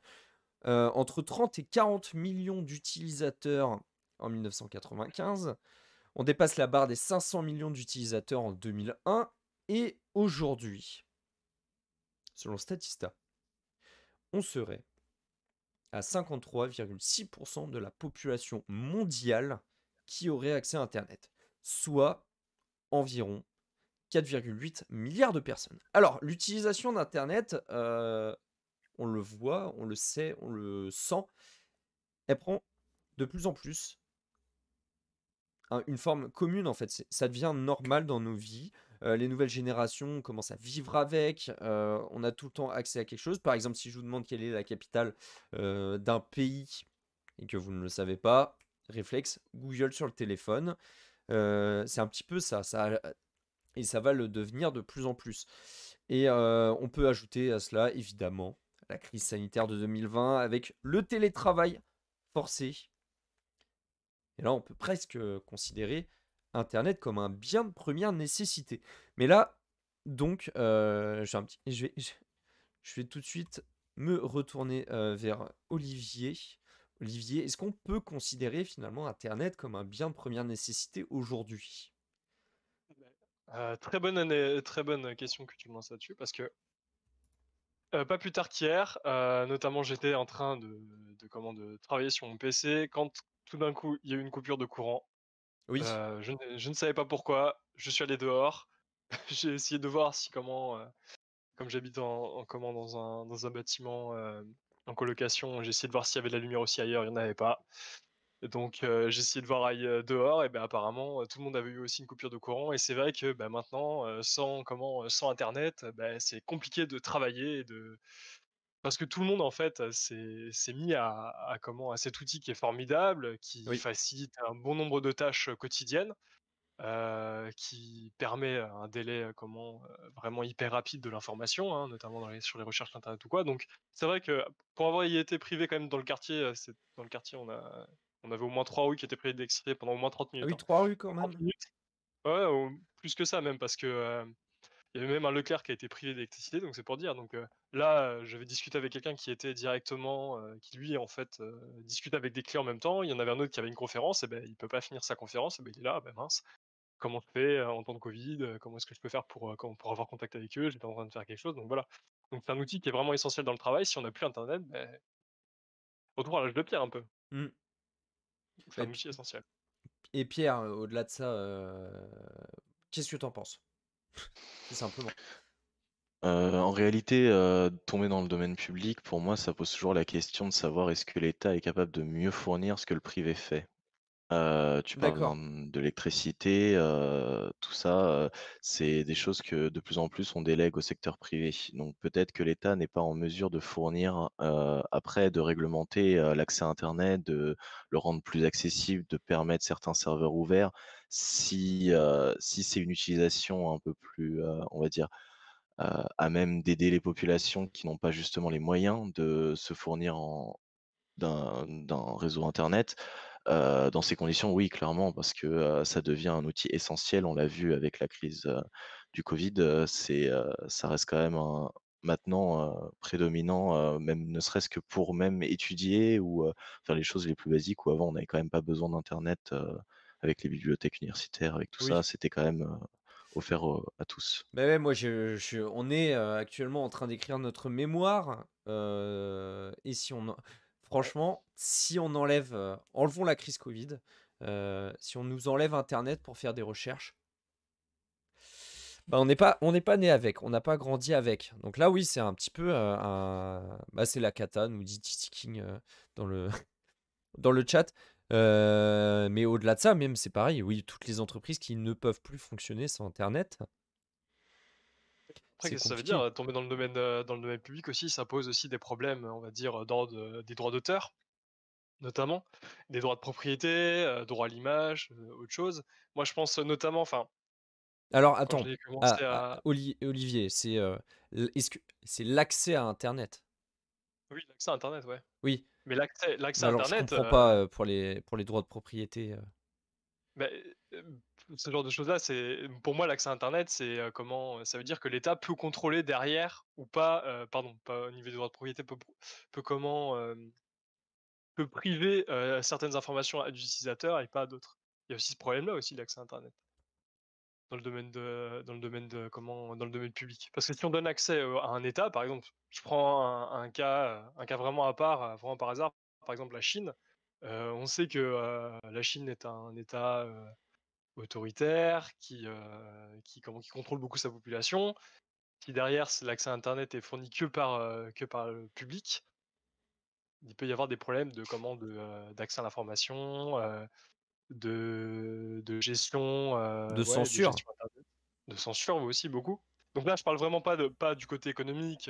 Entre 30 et 40 millions d'utilisateurs en 1995. On dépasse la barre des 500 millions d'utilisateurs en 2001. Et aujourd'hui, selon Statista, on serait à 53,6% de la population mondiale qui aurait accès à Internet, soit environ 4,8 milliards de personnes. Alors, l'utilisation d'Internet, on le voit, on le sait, on le sent, elle prend de plus en plus une forme commune en fait. Ça devient normal dans nos vies. Les nouvelles générations commencent à vivre avec. On a tout le temps accès à quelque chose. Par exemple, si je vous demande quelle est la capitale d'un pays et que vous ne le savez pas, réflexe, Google sur le téléphone. C'est un petit peu ça. et ça va le devenir de plus en plus. Et on peut ajouter à cela, évidemment, la crise sanitaire de 2020 avec le télétravail forcé. Et là, on peut presque considérer Internet comme un bien de première nécessité. Mais là, donc, je vais tout de suite me retourner vers Olivier. Olivier, est-ce qu'on peut considérer finalement Internet comme un bien de première nécessité aujourd'hui? Très bonne question que tu me lances là-dessus, parce que pas plus tard qu'hier, notamment j'étais en train de travailler sur mon PC quand tout d'un coup il y a eu une coupure de courant. Oui, Je ne savais pas pourquoi, je suis allé dehors, j'ai essayé de voir si comme j'habite dans un bâtiment en colocation, j'ai essayé de voir s'il y avait de la lumière aussi ailleurs, il n'y en avait pas. Et donc j'ai essayé de voir dehors, et ben apparemment tout le monde avait eu aussi une coupure de courant, et c'est vrai que bah, maintenant sans internet, bah, c'est compliqué de travailler parce que tout le monde en fait s'est mis à cet outil qui est formidable, qui oui, facilite un bon nombre de tâches quotidiennes, qui permet un délai vraiment hyper rapide de l'information, hein, notamment sur les recherches internet ou quoi. Donc c'est vrai que pour avoir y été privé quand même dans le quartier, dans le quartier on avait au moins 3 rues qui étaient privées d'électricité pendant au moins 30 ah minutes, oui, hein. 3 rues quand 30 même. minutes, ouais, plus que ça même, parce que il y avait même un Leclerc qui a été privé d'électricité, donc c'est pour dire. Donc là, j'avais discuté avec quelqu'un qui était directement, qui lui en fait discute avec des clients en même temps. Il y en avait un autre qui avait une conférence, et ben il peut pas finir sa conférence, et ben il est là, ben mince. Comment je fais en temps de Covid? Comment est-ce que je peux faire pour avoir contact avec eux? J'étais en train de faire quelque chose, donc voilà. Donc c'est un outil qui est vraiment essentiel dans le travail. Si on n'a plus internet, beh, retour à l'âge de pierre un peu. Mm. C'est Et, un outil essentiel. et Pierre, au-delà de ça, qu'est-ce que t'en penses? Tout simplement. En réalité, tomber dans le domaine public, pour moi, ça pose toujours la question de savoir est-ce que l'État est capable de mieux fournir ce que le privé fait? Tu parles D'accord. de l'électricité, tout ça, c'est des choses que de plus en plus on délègue au secteur privé. Donc peut-être que l'État n'est pas en mesure de fournir, après de réglementer, l'accès à internet, de le rendre plus accessible, de permettre certains serveurs ouverts. Si c'est une utilisation un peu plus, on va dire, à même d'aider les populations qui n'ont pas justement les moyens de se fournir d'un réseau internet. Dans ces conditions, oui, clairement, parce que, ça devient un outil essentiel. On l'a vu avec la crise, du covid, ça reste quand même maintenant, prédominant, même ne serait-ce que pour même étudier ou, faire les choses les plus basiques où avant on n'avait quand même pas besoin d'internet, avec les bibliothèques universitaires, avec tout ça, Oui. c'était quand même, offert, à tous. Bah ouais, moi, on est actuellement en train d'écrire notre mémoire. Et si franchement, si on enlève, enlevons la crise Covid, si on nous enlève Internet pour faire des recherches, bah on n'est pas né avec, on n'a pas grandi avec. Donc là, oui, c'est un petit peu bah, c'est la cata, nous dit Titi King dans le, dans le chat. Mais au-delà de ça, même c'est pareil, oui, toutes les entreprises qui ne peuvent plus fonctionner sans Internet, Après, c'est qu'est-ce que ça veut compliqué. dire? Tomber dans le domaine public aussi, ça pose aussi des problèmes, on va dire, d'ordre des droits d'auteur, notamment, des droits de propriété, droit à l'image, autre chose. Moi, je pense notamment, enfin, Alors quand attends, j'ai commencé à Olivier, est-ce que c'est l'accès à Internet? oui, l'accès à internet, ouais. Oui, Mais l'accès mais à alors je internet, comprends pas pour les droits de propriété. beh, ce genre de choses-là, pour moi, l'accès à internet, ça veut dire que l'État peut contrôler derrière ou pas, pardon, pas au niveau des droits de propriété, peut peut priver, certaines informations à des utilisateurs et pas à d'autres. Il y a aussi ce problème-là aussi de l'accès à internet, dans le domaine public. Parce que si on donne accès, à un État, par exemple, je prends un cas vraiment à part, vraiment par hasard, par exemple la Chine. On sait que, la Chine est un État, autoritaire, qui contrôle beaucoup sa population, qui derrière, l'accès à internet est fourni que par le public. Il peut y avoir des problèmes d'accès à l'information, de gestion, De ouais, de censure? gestion internet, de censure aussi beaucoup. Donc là, je parle vraiment pas du côté économique,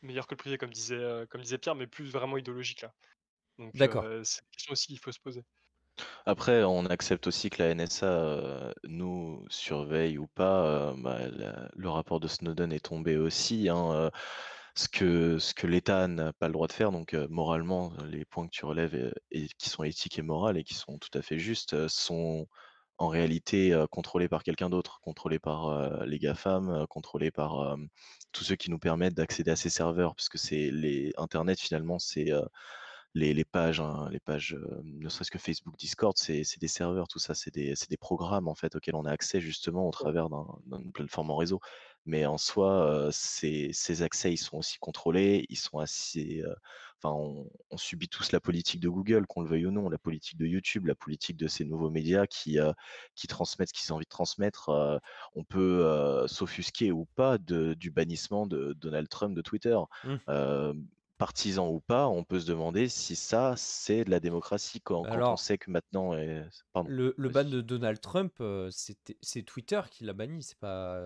meilleur que le privé comme disait Pierre, mais plus vraiment idéologique là. Donc D'accord. c'est une question aussi qu'il faut se poser. Après, on accepte aussi que la NSA nous surveille ou pas. Le rapport de Snowden est tombé aussi, hein, ce que l'État n'a pas le droit de faire. Donc, moralement, les points que tu relèves et qui sont éthiques et morales et qui sont tout à fait justes sont en réalité contrôlés par quelqu'un d'autre, contrôlés par les GAFAM, contrôlés par tous ceux qui nous permettent d'accéder à ces serveurs, puisque c'est Internet finalement, c'est les pages, hein, ne serait-ce que Facebook, Discord, c'est des serveurs, tout ça, c'est des programmes en fait auxquels on a accès justement au travers d'une plateforme en réseau. Mais en soi, ces accès, ils sont aussi contrôlés, ils sont assez. Enfin, on subit tous la politique de Google, qu'on le veuille ou non, la politique de YouTube, la politique de ces nouveaux médias qui transmettent ce qu'ils ont envie de transmettre. On peut s'offusquer ou pas du bannissement de Donald Trump de Twitter. Hmm. Euh, Partisan ou pas, on peut se demander si ça, c'est de la démocratie quand on Alors, sait que maintenant. Pardon, le ban vas-y. de Donald Trump, c'est Twitter qui l'a banni, c'est pas.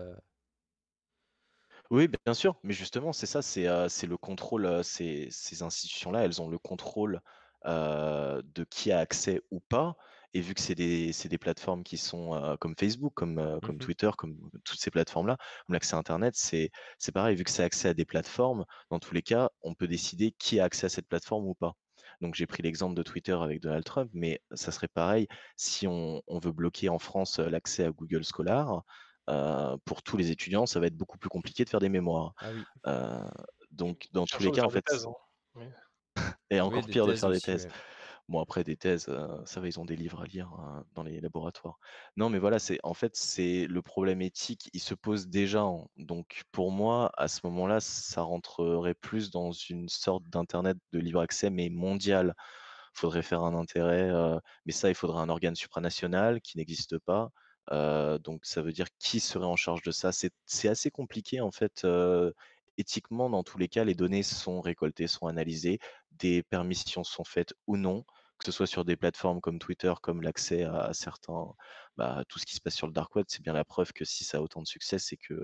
Oui, bien sûr, mais justement, c'est ça, c'est le contrôle. Ces institutions-là, elles ont le contrôle de qui a accès ou pas. Et vu que c'est des plateformes qui sont comme Facebook, comme Mhm. Twitter, comme toutes ces plateformes-là, comme l'accès à Internet, c'est pareil. Vu que c'est accès à des plateformes, dans tous les cas, on peut décider qui a accès à cette plateforme ou pas. Donc j'ai pris l'exemple de Twitter avec Donald Trump, mais ça serait pareil si on veut bloquer en France l'accès à Google Scholar. Pour tous les étudiants, ça va être beaucoup plus compliqué de faire des mémoires. Ah oui. Euh, donc, Les dans tous les chercheurs de cas, en faire des fait, thèses, hein. Oui. et Oui, encore des pire de thèses faire des aussi, thèses. ouais. Bon, après, des thèses, ça va, ils ont des livres à lire dans les laboratoires. Non, mais voilà, en fait, c'est le problème éthique, il se pose déjà. Donc, pour moi, à ce moment-là, ça rentrerait plus dans une sorte d'Internet de libre accès, mais mondial. Il faudrait faire un intérêt, mais ça, il faudrait un organe supranational qui n'existe pas. Donc, ça veut dire qui serait en charge de ça. C'est assez compliqué, en fait. Éthiquement, dans tous les cas, les données sont récoltées, sont analysées, des permissions sont faites ou non, que ce soit sur des plateformes comme Twitter, comme l'accès à certains, tout ce qui se passe sur le dark web, c'est bien la preuve que si ça a autant de succès, c'est que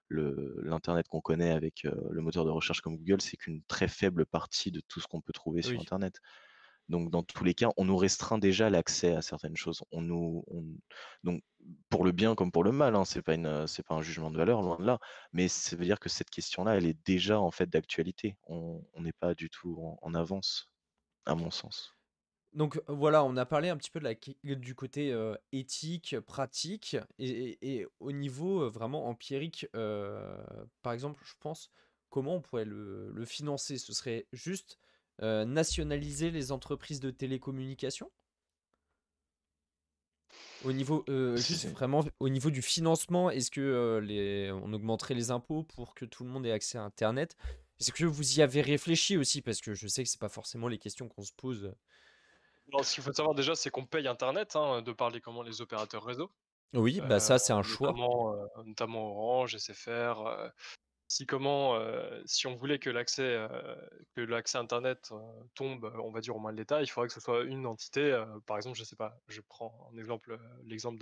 l'internet qu'on connaît avec le moteur de recherche comme Google, c'est qu'une très faible partie de tout ce qu'on peut trouver sur Oui. Internet. Donc, dans tous les cas, on nous restreint déjà l'accès à certaines choses. Donc, pour le bien comme pour le mal, hein, c'est pas un jugement de valeur, loin de là. Mais ça veut dire que cette question-là, elle est déjà en fait d'actualité. On n'est pas du tout en avance, à mon sens. Donc voilà, on a parlé un petit peu du côté éthique, pratique, et au niveau vraiment empirique, par exemple, je pense, comment on pourrait le financer? Ce serait juste nationaliser les entreprises de télécommunications? Au niveau, juste C'est- vraiment au niveau du financement, est-ce que on augmenterait les impôts pour que tout le monde ait accès à Internet? Est-ce que vous y avez réfléchi aussi? Parce que je sais que c'est pas forcément les questions qu'on se pose. Alors, ce qu'il faut savoir déjà, c'est qu'on paye Internet, hein, de par les opérateurs réseau, Oui, bah ça, c'est un choix. notamment Orange, SFR. Si on voulait que l'accès Internet tombe, on va dire aux mains de l'État, il faudrait que ce soit une entité. Par exemple, je sais pas, je prends un exemple, l'exemple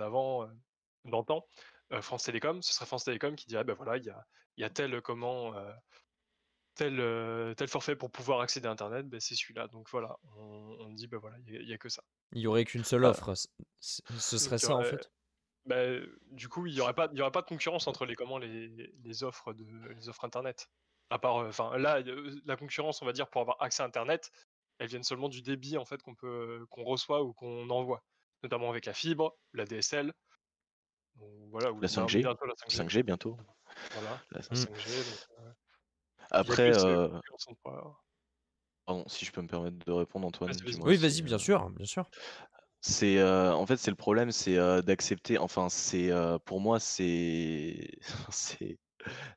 d'antan, France Télécom. Ce serait France Télécom qui dirait, ben voilà, il y a tel forfait pour pouvoir accéder à Internet, ben c'est celui-là. Donc voilà, on dit, ben voilà, il y a que ça. Il y aurait qu'une seule euh, offre. Ce serait Donc, ça en fait. bah, du coup, il y aurait pas de concurrence entre les offres Internet. À part, enfin, là, la concurrence, on va dire, pour avoir accès à Internet, elles viennent seulement du débit en fait qu'on reçoit ou qu'on envoie, notamment avec la fibre, la DSL, voilà, ou la 5G, bientôt la 5G. 5G bientôt. Voilà, la Mm. 5G. Donc, il y a Après, plus de concurrence entre. pardon, si je peux me permettre de répondre, Antoine, Vas-y, vas-y. dis-moi Oui, si. vas-y, bien sûr, bien sûr. En fait, c'est le problème, c'est d'accepter. Enfin, pour moi, c'est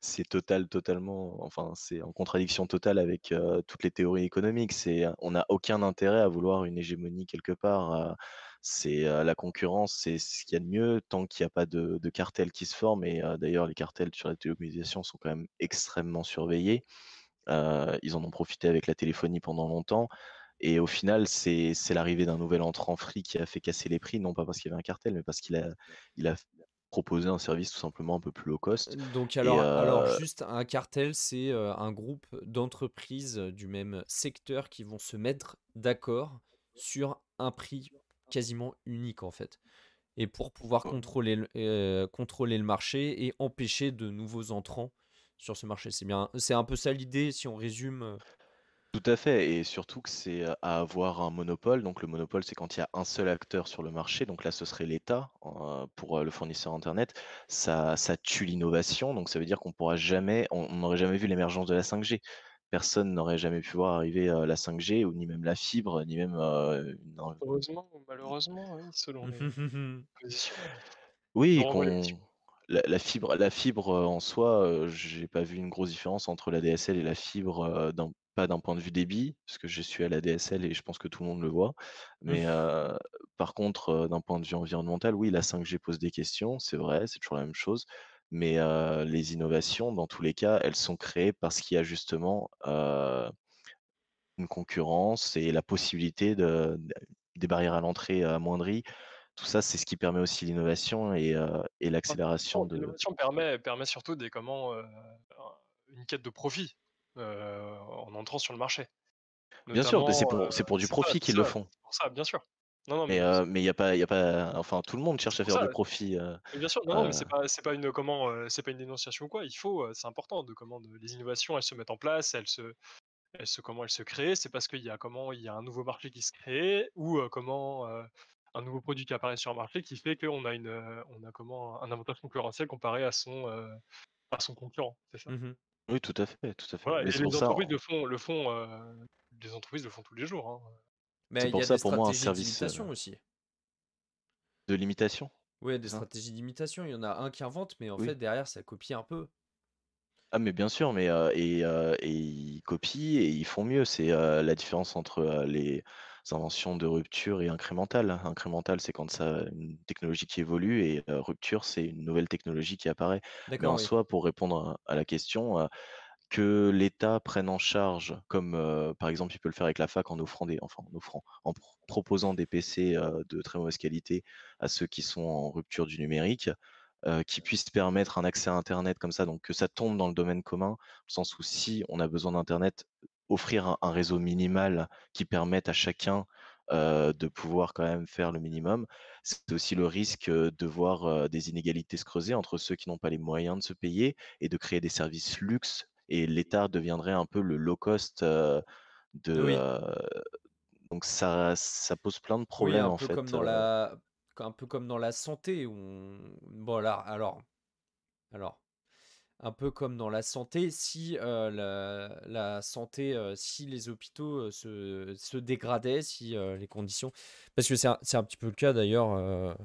c'est totalement. Enfin, c'est en contradiction totale avec toutes les théories économiques. On n'a aucun intérêt à vouloir une hégémonie quelque part. La concurrence, c'est ce qu'il y a de mieux tant qu'il n'y a pas de cartels qui se forment. Et d'ailleurs, les cartels sur la télécommunication sont quand même extrêmement surveillés. Ils en ont profité avec la téléphonie pendant longtemps. Et au final, c'est l'arrivée d'un nouvel entrant Free qui a fait casser les prix, non pas parce qu'il y avait un cartel, mais parce qu'il a proposé un service tout simplement un peu plus low cost. Donc Et alors juste un cartel, c'est un groupe d'entreprises du même secteur qui vont se mettre d'accord sur un prix quasiment unique en fait. Et pour pouvoir Oh, contrôler le marché et empêcher de nouveaux entrants sur ce marché. C'est un peu ça l'idée si on résume. tout à fait, et surtout que c'est à avoir un monopole. Donc le monopole, c'est quand il y a un seul acteur sur le marché. Donc là, ce serait l'État pour le fournisseur Internet. Ça tue l'innovation. Donc ça veut dire qu'on pourra jamais, on n'aurait jamais vu l'émergence de la 5G. Personne n'aurait jamais pu voir arriver la 5G, ou ni même la fibre, ni même Heureusement ou malheureusement, oui, selon les positions. Oui, Non, en vrai, effectivement. la fibre, en soi, j'ai pas vu une grosse différence entre la DSL et la fibre, pas d'un point de vue débit, parce que je suis à la DSL et je pense que tout le monde le voit. Mais, par contre, d'un point de vue environnemental, oui, la 5G pose des questions, c'est vrai, c'est toujours la même chose. Mais, les innovations, dans tous les cas, elles sont créées parce qu'il y a justement, une concurrence et la possibilité des barrières à l'entrée amoindries. Tout ça, c'est ce qui permet aussi l'innovation et Enfin, l'accélération de. l'innovation permet surtout une quête de profit, en entrant sur le marché. Bien sûr, mais c'est Notamment, pour c'est pour du profit qu'ils le font. c'est pour ça, bien sûr. Non, non, Mais, mais c'est il y a pas enfin, tout le monde cherche c'est à pour faire ça. du profit, Mais bien sûr, non, non, mais heu c'est pas une dénonciation ou quoi. Il faut, c'est important les innovations, elles se mettent en place, elles se créent. C'est parce il y a un nouveau marché qui se crée ou, un nouveau produit qui apparaît sur un marché qui fait qu'on a on a un avantage concurrentiel comparé à son concurrent, c'est ça. Mhm. oui, tout à fait, tout à fait. Voilà, Mais et c'est pour ça les entreprises le font tous les jours, hein. Mais c'est il y pour a ça des pour moi un stratégies service, d'imitation aussi. de limitation, Oui, des c'est ça? stratégies d'imitation. Il y en a un qui invente, mais en Oui. fait, derrière, ça copie un peu. Ah mais bien sûr, mais, et ils copient et ils font mieux. C'est, la différence entre, les inventions de rupture et incrémentales. Incrémentale, c'est quand ça une technologie qui évolue, et rupture, c'est une nouvelle technologie qui apparaît. Mais D'accord, en oui. soi, pour répondre à la question, que l'État prenne en charge comme, par exemple, il peut le faire avec la fac en proposant des PC, de très mauvaise qualité à ceux qui sont en rupture du numérique, qui puissent permettre un accès à internet comme ça, donc que ça tombe dans le domaine commun, dans le sens où si on a besoin d'internet, offrir un réseau minimal qui permette à chacun, de pouvoir quand même faire le minimum. C'est aussi le risque, de voir, des inégalités se creuser entre ceux qui n'ont pas les moyens de se payer, et de créer des services luxe, et l'État deviendrait un peu le low cost, de, Oui, donc ça pose plein de oui, problèmes en fait, un peu comme dans la santé. Bon, là, alors, un peu comme dans la santé, si la santé, si les hôpitaux se dégradaient, si les conditions. Parce que c'est un petit peu le cas d'ailleurs,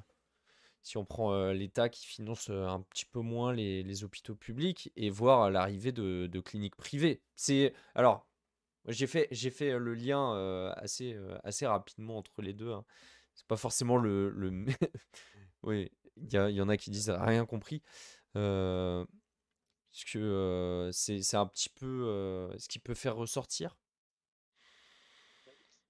si on prend l'État qui finance un petit peu moins les hôpitaux publics et voir l'arrivée de cliniques privées. Alors, j'ai fait le lien assez rapidement entre les deux, hein. C'est pas forcément oui, il y en a qui disent rien compris. Euh, Parce que c'est un petit peu ce qui peut faire ressortir.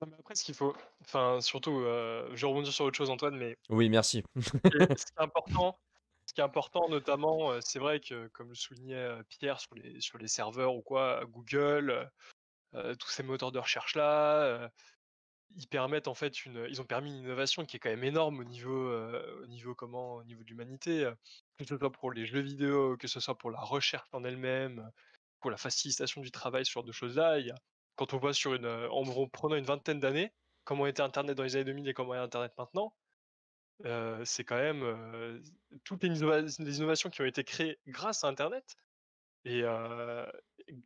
Non, mais après, surtout, je vais rebondir sur autre chose, Antoine, mais Oui, merci. ce qui est important notamment, c'est vrai que comme le soulignait, Pierre sur les serveurs ou quoi, Google, tous ces moteurs de recherche-là, ils ont permis une innovation qui est quand même énorme au niveau de l'humanité, que ce soit pour les jeux vidéo, que ce soit pour la recherche en elle-même, pour la facilitation du travail, ce genre de choses-là. Quand on voit en prenant une vingtaine d'années, comment était internet dans les années 2000 et comment est internet maintenant, c'est quand même, toutes les innovations qui ont été créées grâce à internet et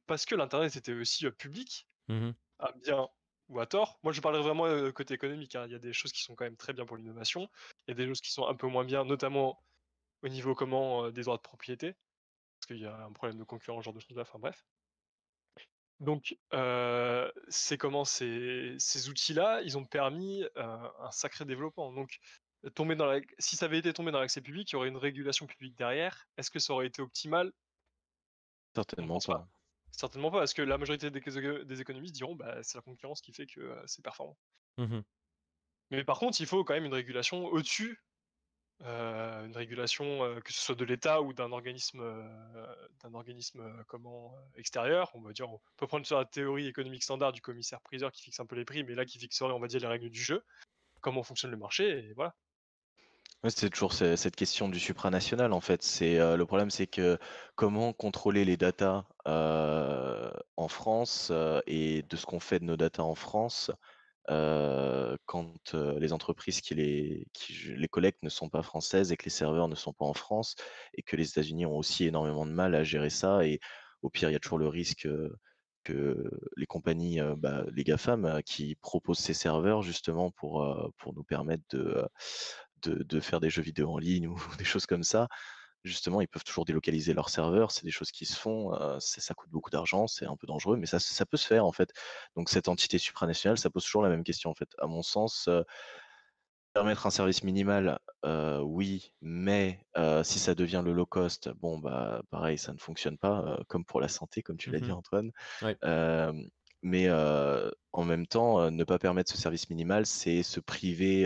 parce que l'internet était aussi, public, Mhm. à bien ou à tort. Moi, je parlerai vraiment, côté économique, hein. Il y a des choses qui sont quand même très bien pour l'innovation. Il y a des choses qui sont un peu moins bien, notamment au niveau des droits de propriété, parce qu'il y a un problème de concurrence, ce genre de choses-là, enfin bref. Donc, ces outils-là, ils ont permis, un sacré développement. Donc, si ça avait été tombé dans l'accès public, il y aurait une régulation publique derrière. Est-ce que ça aurait été optimal? On certainement pense pas. pas. Certainement pas, parce que la majorité des économistes diront: «Bah, c'est la concurrence qui fait que, c'est performant». Mhm. Mais par contre, il faut quand même une régulation au-dessus, une régulation, que ce soit de l'État ou d'un organisme, extérieur. On va dire, on peut prendre sur la théorie économique standard du commissaire-priseur qui fixe un peu les prix, mais là qui fixerait, on va dire, les règles du jeu. comment fonctionne le marché et voilà. Ouais, c'est toujours cette question du supranational en fait. Le problème, c'est que comment contrôler les datas en France et de ce qu'on fait de nos datas en France quand les entreprises qui les collectent ne sont pas françaises et que les serveurs ne sont pas en France et que les États-Unis ont aussi énormément de mal à gérer ça. Et au pire, il y a toujours le risque que les compagnies, les GAFAM, qui proposent ces serveurs justement pour nous permettre de faire des jeux vidéo en ligne ou des choses comme ça. Justement, ils peuvent toujours délocaliser leurs serveurs, c'est des choses qui se font, ça coûte beaucoup d'argent, c'est un peu dangereux, mais ça peut se faire, en fait. Donc cette entité supranationale, ça pose toujours la même question, en fait. À mon sens, permettre un service minimal, oui, mais si ça devient le low cost, bon, bah, pareil, ça ne fonctionne pas, comme pour la santé, comme tu l'as dit, Mhm. Antoine. Ouais. Mais en même temps, ne pas permettre ce service minimal, c'est se priver,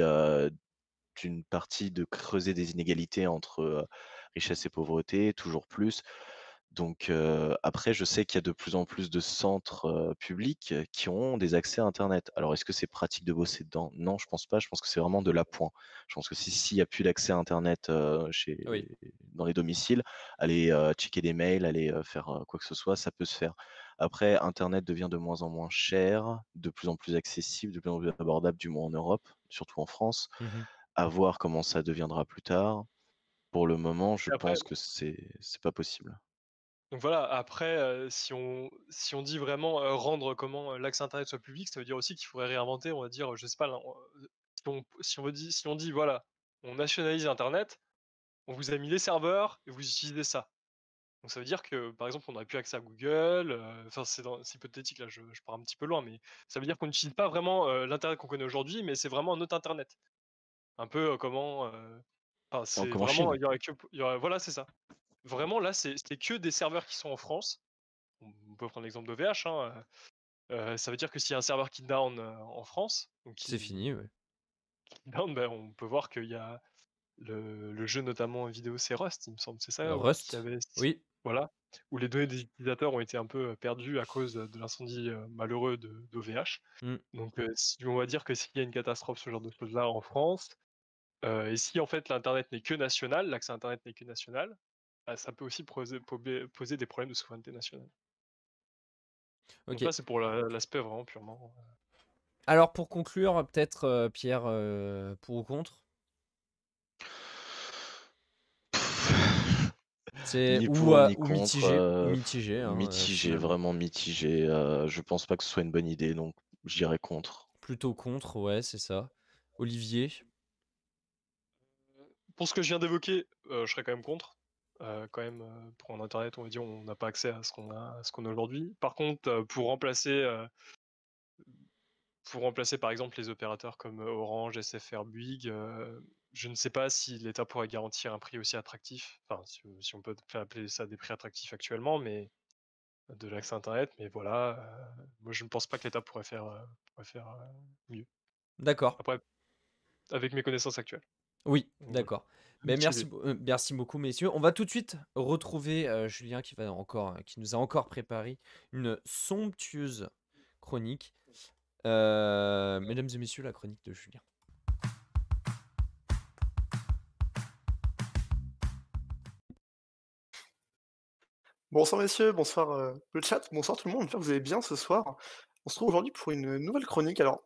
d'une partie de creuser des inégalités entre, richesse et pauvreté, toujours plus. Donc après, je sais qu'il y a de plus en plus de centres, publics, qui ont des accès à internet. Alors est-ce que c'est pratique de bosser dedans? Non, je pense pas, je pense que c'est vraiment de l'appoint. Je pense que s'il y a plus d'accès à internet, Oui. dans les domiciles, aller, checker des mails, aller, faire, quoi que ce soit, ça peut se faire. Après, internet devient de moins en moins cher, de plus en plus accessible, de plus en plus abordable, du moins en Europe, surtout en France. Mhm. À voir comment ça deviendra plus tard. Pour le moment, je Et après pense que c'est pas possible. donc voilà, après, si on dit vraiment, rendre l'accès internet soit public, ça veut dire aussi qu'il faudrait réinventer, on va dire, je sais pas là, si on dit voilà, on nationalise internet, on vous a mis les serveurs et vous utilisez ça. Donc ça veut dire que, par exemple, on n'aurait plus accès à Google, enfin c'est hypothétique là, je pars un petit peu loin, mais ça veut dire qu'on n'utilise pas vraiment, l'internet qu'on connaît aujourd'hui, mais c'est vraiment un autre internet. Un peu, enfin c'est Comme en vraiment Chine. il y aurait voilà, c'est ça. Vraiment là, c'est que des serveurs qui sont en France. On peut prendre l'exemple d'OVH, hein, ça veut dire que s'il y a un serveur qui down, en France, donc C'est fini, ouais. qui down, bah, on peut voir qu'il y a le jeu notamment vidéo, c'est Rust, il me semble, c'est ça? Qui Rust? avait Oui. voilà, où les données des utilisateurs ont été un peu, perdues à cause, de l'incendie, malheureux d'OVH. Mm. Donc si on va dire que s'il y a une catastrophe, ce genre de choses-là en France, et si en fait l'internet n'est que national, l'accès à internet n'est que national, bah, ça peut aussi poser des problèmes de souveraineté nationale. Donc Ok. là, c'est pour l'aspect vraiment purement, Alors pour conclure, peut-être Pierre, pour ou contre? C'est Ni pour ni ou contre, mitigé, hein, mitigé, finalement. vraiment mitigé. Je pense pas que ce soit une bonne idée, donc je dirais contre. Plutôt contre, ouais, c'est ça. Olivier? pour ce que je viens d'évoquer, je serais quand même contre. Quand même, pour un internet, on va dire, on n'a pas accès à ce qu'on a aujourd'hui. Par contre, pour remplacer par exemple les opérateurs comme, Orange, SFR, Bouygues, je ne sais pas si l'État pourrait garantir un prix aussi attractif. Enfin, si on peut appeler ça des prix attractifs actuellement, mais de l'accès internet, mais voilà, moi je ne pense pas que l'État pourrait faire mieux. D'accord. Après, avec mes connaissances actuelles. Oui, Donc voilà, d'accord. Ben, mitigé. merci beaucoup, messieurs. On va tout de suite retrouver Julien qui nous a encore préparé une somptueuse chronique. Mesdames et messieurs, la chronique de Julien. Bonsoir messieurs, bonsoir le chat, bonsoir tout le monde, j'espère que vous allez bien ce soir. On se trouve aujourd'hui pour une nouvelle chronique. Alors,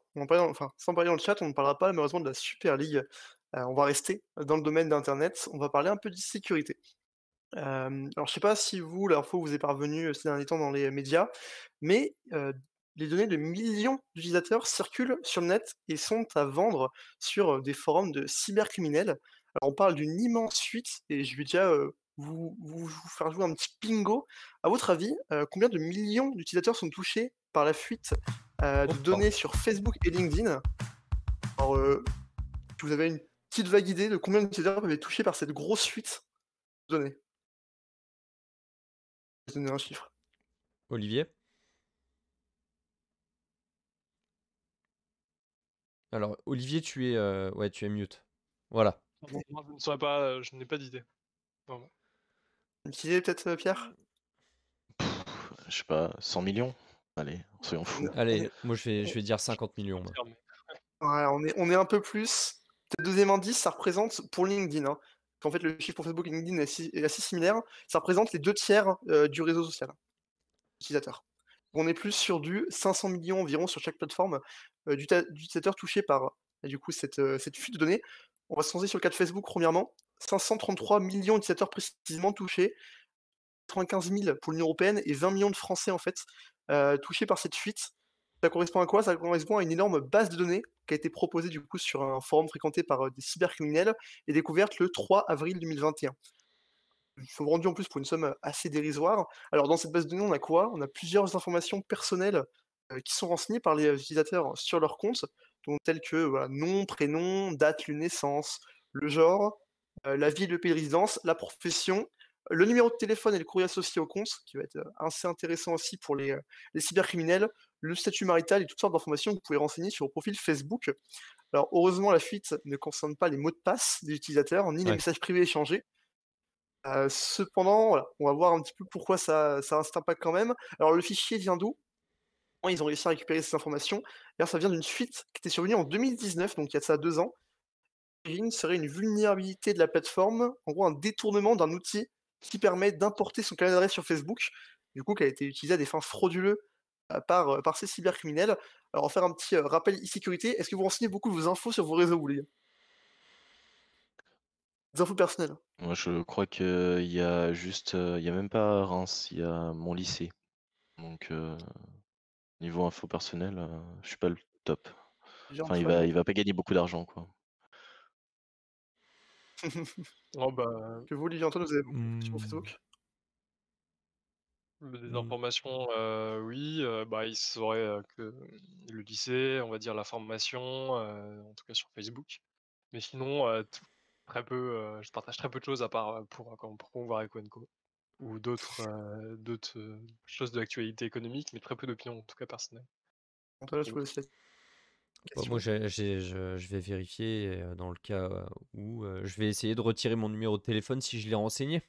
sans parler dans le chat, on ne parlera pas malheureusement de la Super League. On va rester dans le domaine d'Internet, on va parler un peu de sécurité. Alors je sais pas si vous, l'info vous est parvenue ces derniers temps dans les médias, mais les données de millions d'utilisateurs circulent sur le net et sont à vendre sur des forums de cybercriminels. Alors on parle d'une immense fuite et je vais déjà vous faire jouer un petit bingo. À votre avis, combien de millions d'utilisateurs sont touchés par la fuite de données sur Facebook et LinkedIn? Alors, si vous avez une petite vague idée de combien d'utilisateurs peuvent être touchés par cette grosse fuite de données? Je vais donner un chiffre. Olivier? Alors, Olivier, tu es mute. Voilà. Moi, je ne saurais pas, je n'ai pas d'idée. Vraiment. Une petite idée peut-être, Pierre? Je sais pas, 100 millions? Allez, soyons fous. Allez, moi je vais dire 50 millions. Moi. Fermé. Ouais, on est un peu plus. Le deuxième indice, ça représente pour LinkedIn, hein, qu'en fait, le chiffre pour Facebook et LinkedIn est assez similaire. Ça représente les 2/3 du réseau social utilisateur. On est plus sur du 500 millions environ sur chaque plateforme d'utilisateurs touchés par du coup cette fuite de données. On va se concentrer sur le cas de Facebook premièrement. 533 millions d'utilisateurs précisément touchés, 95 000 pour l'Union européenne et 20 millions de Français en fait touchés par cette fuite. Ça correspond à quoi? Ça correspond à une énorme base de données qui a été proposée du coup sur un forum fréquenté par des cybercriminels et découverte le 3 avril 2021. Ils sont vendus en plus pour une somme assez dérisoire. Alors dans cette base de données, on a quoi? On a plusieurs informations personnelles qui sont renseignées par les utilisateurs sur leur compte, donc telles que voilà, nom, prénom, date de naissance, le genre, la ville, le pays de résidence, la profession, le numéro de téléphone et le courrier associé au compte, qui va être assez intéressant aussi pour les cybercriminels, le statut marital et toutes sortes d'informations que vous pouvez renseigner sur vos profils Facebook. Alors heureusement, la fuite ne concerne pas les mots de passe des utilisateurs, ni les Ouais. messages privés échangés. Cependant, voilà, on va voir un petit peu pourquoi ça a cet impact quand même. Alors le fichier vient d'où? Comment ils ont réussi à récupérer ces informations? D'ailleurs, ça vient d'une fuite qui était survenue en 2019, donc il y a de ça 2 ans. L'origine serait une vulnérabilité de la plateforme, en gros un détournement d'un outil qui permet d'importer son carnet d'adresse sur Facebook, du coup qui a été utilisé à des fins frauduleuses, par ces cybercriminels. Alors, on va faire un petit, rappel e-sécurité. Est-ce que vous renseignez beaucoup vos infos sur vos réseaux, vous, les gars? Des infos personnelles? Moi, je crois qu'il y a juste, il y a même pas Reims, il y a mon lycée. Donc, niveau info personnelle, je suis pas le top. Déjà Enfin, il Antoine? va pas gagner beaucoup d'argent, quoi. Oh bah, Que vous, Olivier, Antoine, vous avez beaucoup sur Mmh. Facebook? des Mmh. informations, oui, bah, il saurait, que le lycée, on va dire la formation, en tout cas sur Facebook. Mais sinon, très peu, je partage très peu de choses à part, pour promouvoir Eco& Co ou d'autres, choses de l'actualité économique, mais très peu d'opinions, en tout cas personnelles. Antoine, je Ou te autres. laisse la Bah, moi, question. je vais vérifier dans le cas où je vais essayer de retirer mon numéro de téléphone si je l'ai renseigné.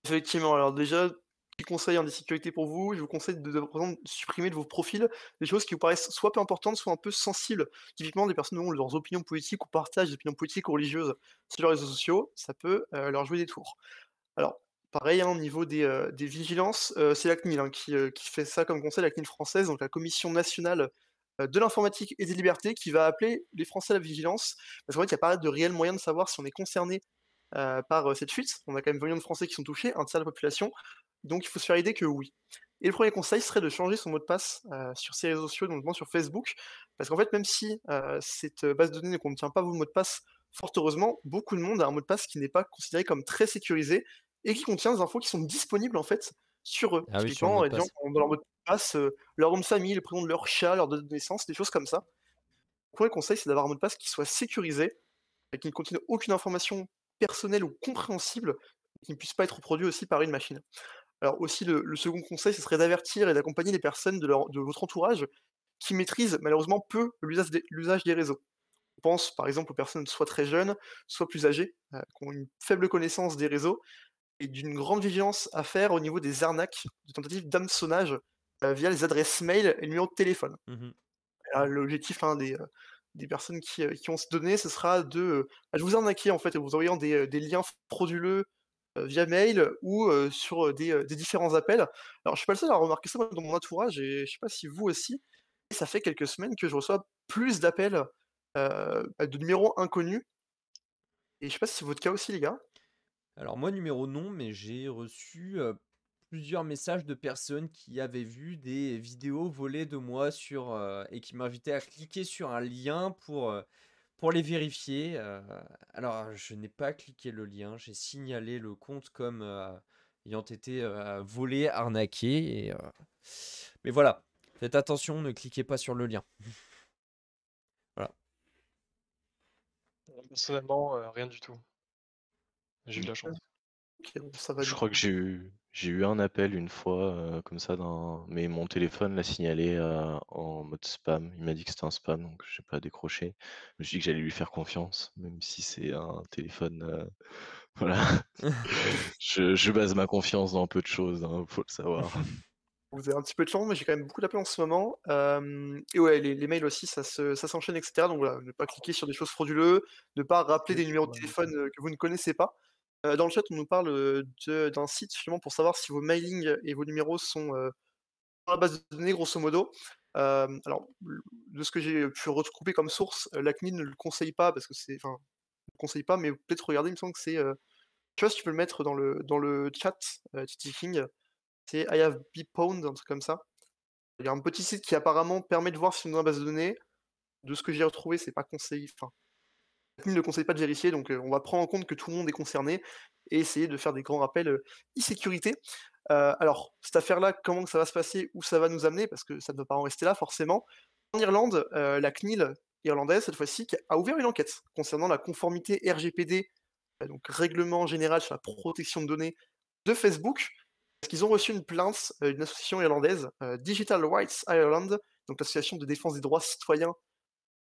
Effectivement, alors déjà, petit conseil en sécurité pour vous, je vous conseille par exemple, supprimer de vos profils des choses qui vous paraissent soit peu importantes, soit un peu sensibles. Typiquement, des personnes ont leurs opinions politiques ou partagent des opinions politiques ou religieuses sur les réseaux sociaux, ça peut leur jouer des tours. Alors, pareil, hein, au niveau des vigilances, c'est la CNIL hein, qui fait ça comme conseil, la CNIL française, donc la Commission nationale de l'informatique et des libertés, qui va appeler les Français à la vigilance, parce qu'en fait, il n'y a pas de réel moyen de savoir si on est concerné par cette fuite. On a quand même 20 millions de Français qui sont touchés, un tiers de la population, donc il faut se faire idée que oui. Et le premier conseil serait de changer son mot de passe sur ces réseaux sociaux, notamment sur Facebook, parce qu'en fait, même si cette base de données ne contient pas vos mots de passe, fort heureusement, beaucoup de monde a un mot de passe qui n'est pas considéré comme très sécurisé et qui contient des infos qui sont disponibles en fait sur eux. Ah oui, sur le mot Typiquement, de les gens passe. qui ont dans leur mot de passe leur nom de famille, le prénom de leur chat, leur date de naissance, des choses comme ça. Le premier conseil, c'est d'avoir un mot de passe qui soit sécurisé et qui ne contienne aucune information personnelle ou compréhensible, qui ne puisse pas être reproduit aussi par une machine. Alors aussi, le second conseil, ce serait d'avertir et d'accompagner les personnes de votre entourage qui maîtrisent malheureusement peu l'usage des réseaux. On pense par exemple aux personnes soit très jeunes, soit plus âgées, qui ont une faible connaissance des réseaux et d'une grande vigilance à faire au niveau des arnaques, des tentatives d'hameçonnage via les adresses mail et le numéro de téléphone. Mmh. L'objectif, hein, des personnes qui ont ces données, ce sera de vous arnaquer en fait, en vous envoyant des liens frauduleux, via mail ou sur des différents appels. Alors je suis pas le seul à remarquer ça moi dans mon entourage et je sais pas si vous aussi, et ça fait quelques semaines que je reçois plus d'appels, de numéros inconnus et je sais pas si c'est votre cas aussi les gars? Alors moi, numéro non, mais j'ai reçu plusieurs messages de personnes qui avaient vu des vidéos volées de moi et qui m'invitaient à cliquer sur un lien pour les vérifier. Alors, je n'ai pas cliqué le lien, j'ai signalé le compte comme ayant été volé, arnaqué. Mais voilà, faites attention, ne cliquez pas sur le lien. Voilà. Personnellement, rien du tout. J'ai eu de la Ouais. chance. OK, bon ça va Je du crois coup. que j'ai eu un appel une fois, comme ça mais mon téléphone l'a signalé, en mode spam. Il m'a dit que c'était un spam, donc j'ai pas décroché. Je me suis dit que j'allais lui faire confiance, même si c'est un téléphone, voilà. Je base ma confiance dans peu de choses, hein, faut le savoir. Vous avez un petit peu de chance, mais j'ai quand même beaucoup d'appels en ce moment. Et ouais, les mails aussi, ça s'enchaîne, et cetera. Donc voilà, ne pas cliquer sur des choses frauduleuses, ne pas rappeler Oui, des numéros de ouais, téléphone, que vous ne connaissez pas. Dans le chat, on nous parle, d'un site justement pour savoir si vos mailings et vos numéros sont, dans la base de données grosso modo. Alors, de ce que j'ai pu recouper comme source, la CNIL ne le conseille pas parce que c'est enfin, ne le conseille pas, mais peut-être regarder, il me semble que c'est, je sais pas si tu peux le mettre dans le chat, Titi King, c'est I have been pwned, un truc comme ça. Il y a un petit site qui apparemment permet de voir si on est dans la base de données. De ce que j'ai retrouvé, c'est pas conseillé, enfin, la CNIL ne conseille pas de vérifier, donc on va prendre en compte que tout le monde est concerné et essayer de faire des grands rappels, e-sécurité. Alors, cette affaire-là, comment que ça va se passer? Où ça va nous amener? Parce que ça ne va pas en rester là forcément. En Irlande, la CNIL irlandaise, cette fois-ci, qui a ouvert une enquête concernant la conformité RGPD, donc Règlement général sur la protection de données de Facebook, parce qu'ils ont reçu une plainte, d'une association irlandaise, Digital Rights Ireland, donc l'association de défense des droits citoyens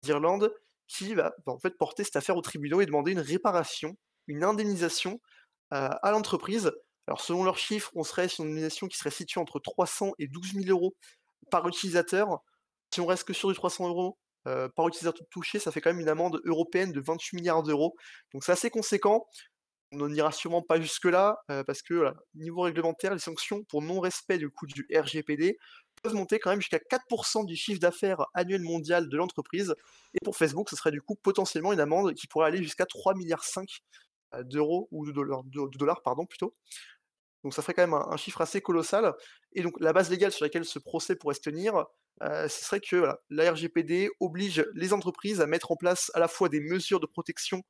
d'Irlande, qui va en fait porter cette affaire aux tribunaux et demander une réparation, une indemnisation, à l'entreprise. Alors selon leurs chiffres, on serait sur une indemnisation qui serait située entre 300 et 12 000 € par utilisateur. Si on reste que sur du 300 € par utilisateur touché, ça fait quand même une amende européenne de 28 milliards d'euros. Donc c'est assez conséquent. On n'en ira sûrement pas jusque-là, parce que, voilà, niveau réglementaire, les sanctions pour non-respect du coup du RGPD peuvent monter quand même jusqu'à 4 du chiffre d'affaires annuel mondial de l'entreprise. Et pour Facebook, ce serait du coup potentiellement une amende qui pourrait aller jusqu'à 3,5 milliards d'euros ou de dollars pardon plutôt. Donc ça ferait quand même un chiffre assez colossal. Et donc la base légale sur laquelle ce procès pourrait se tenir, ce serait que voilà, la RGPD oblige les entreprises à mettre en place à la fois des mesures de protection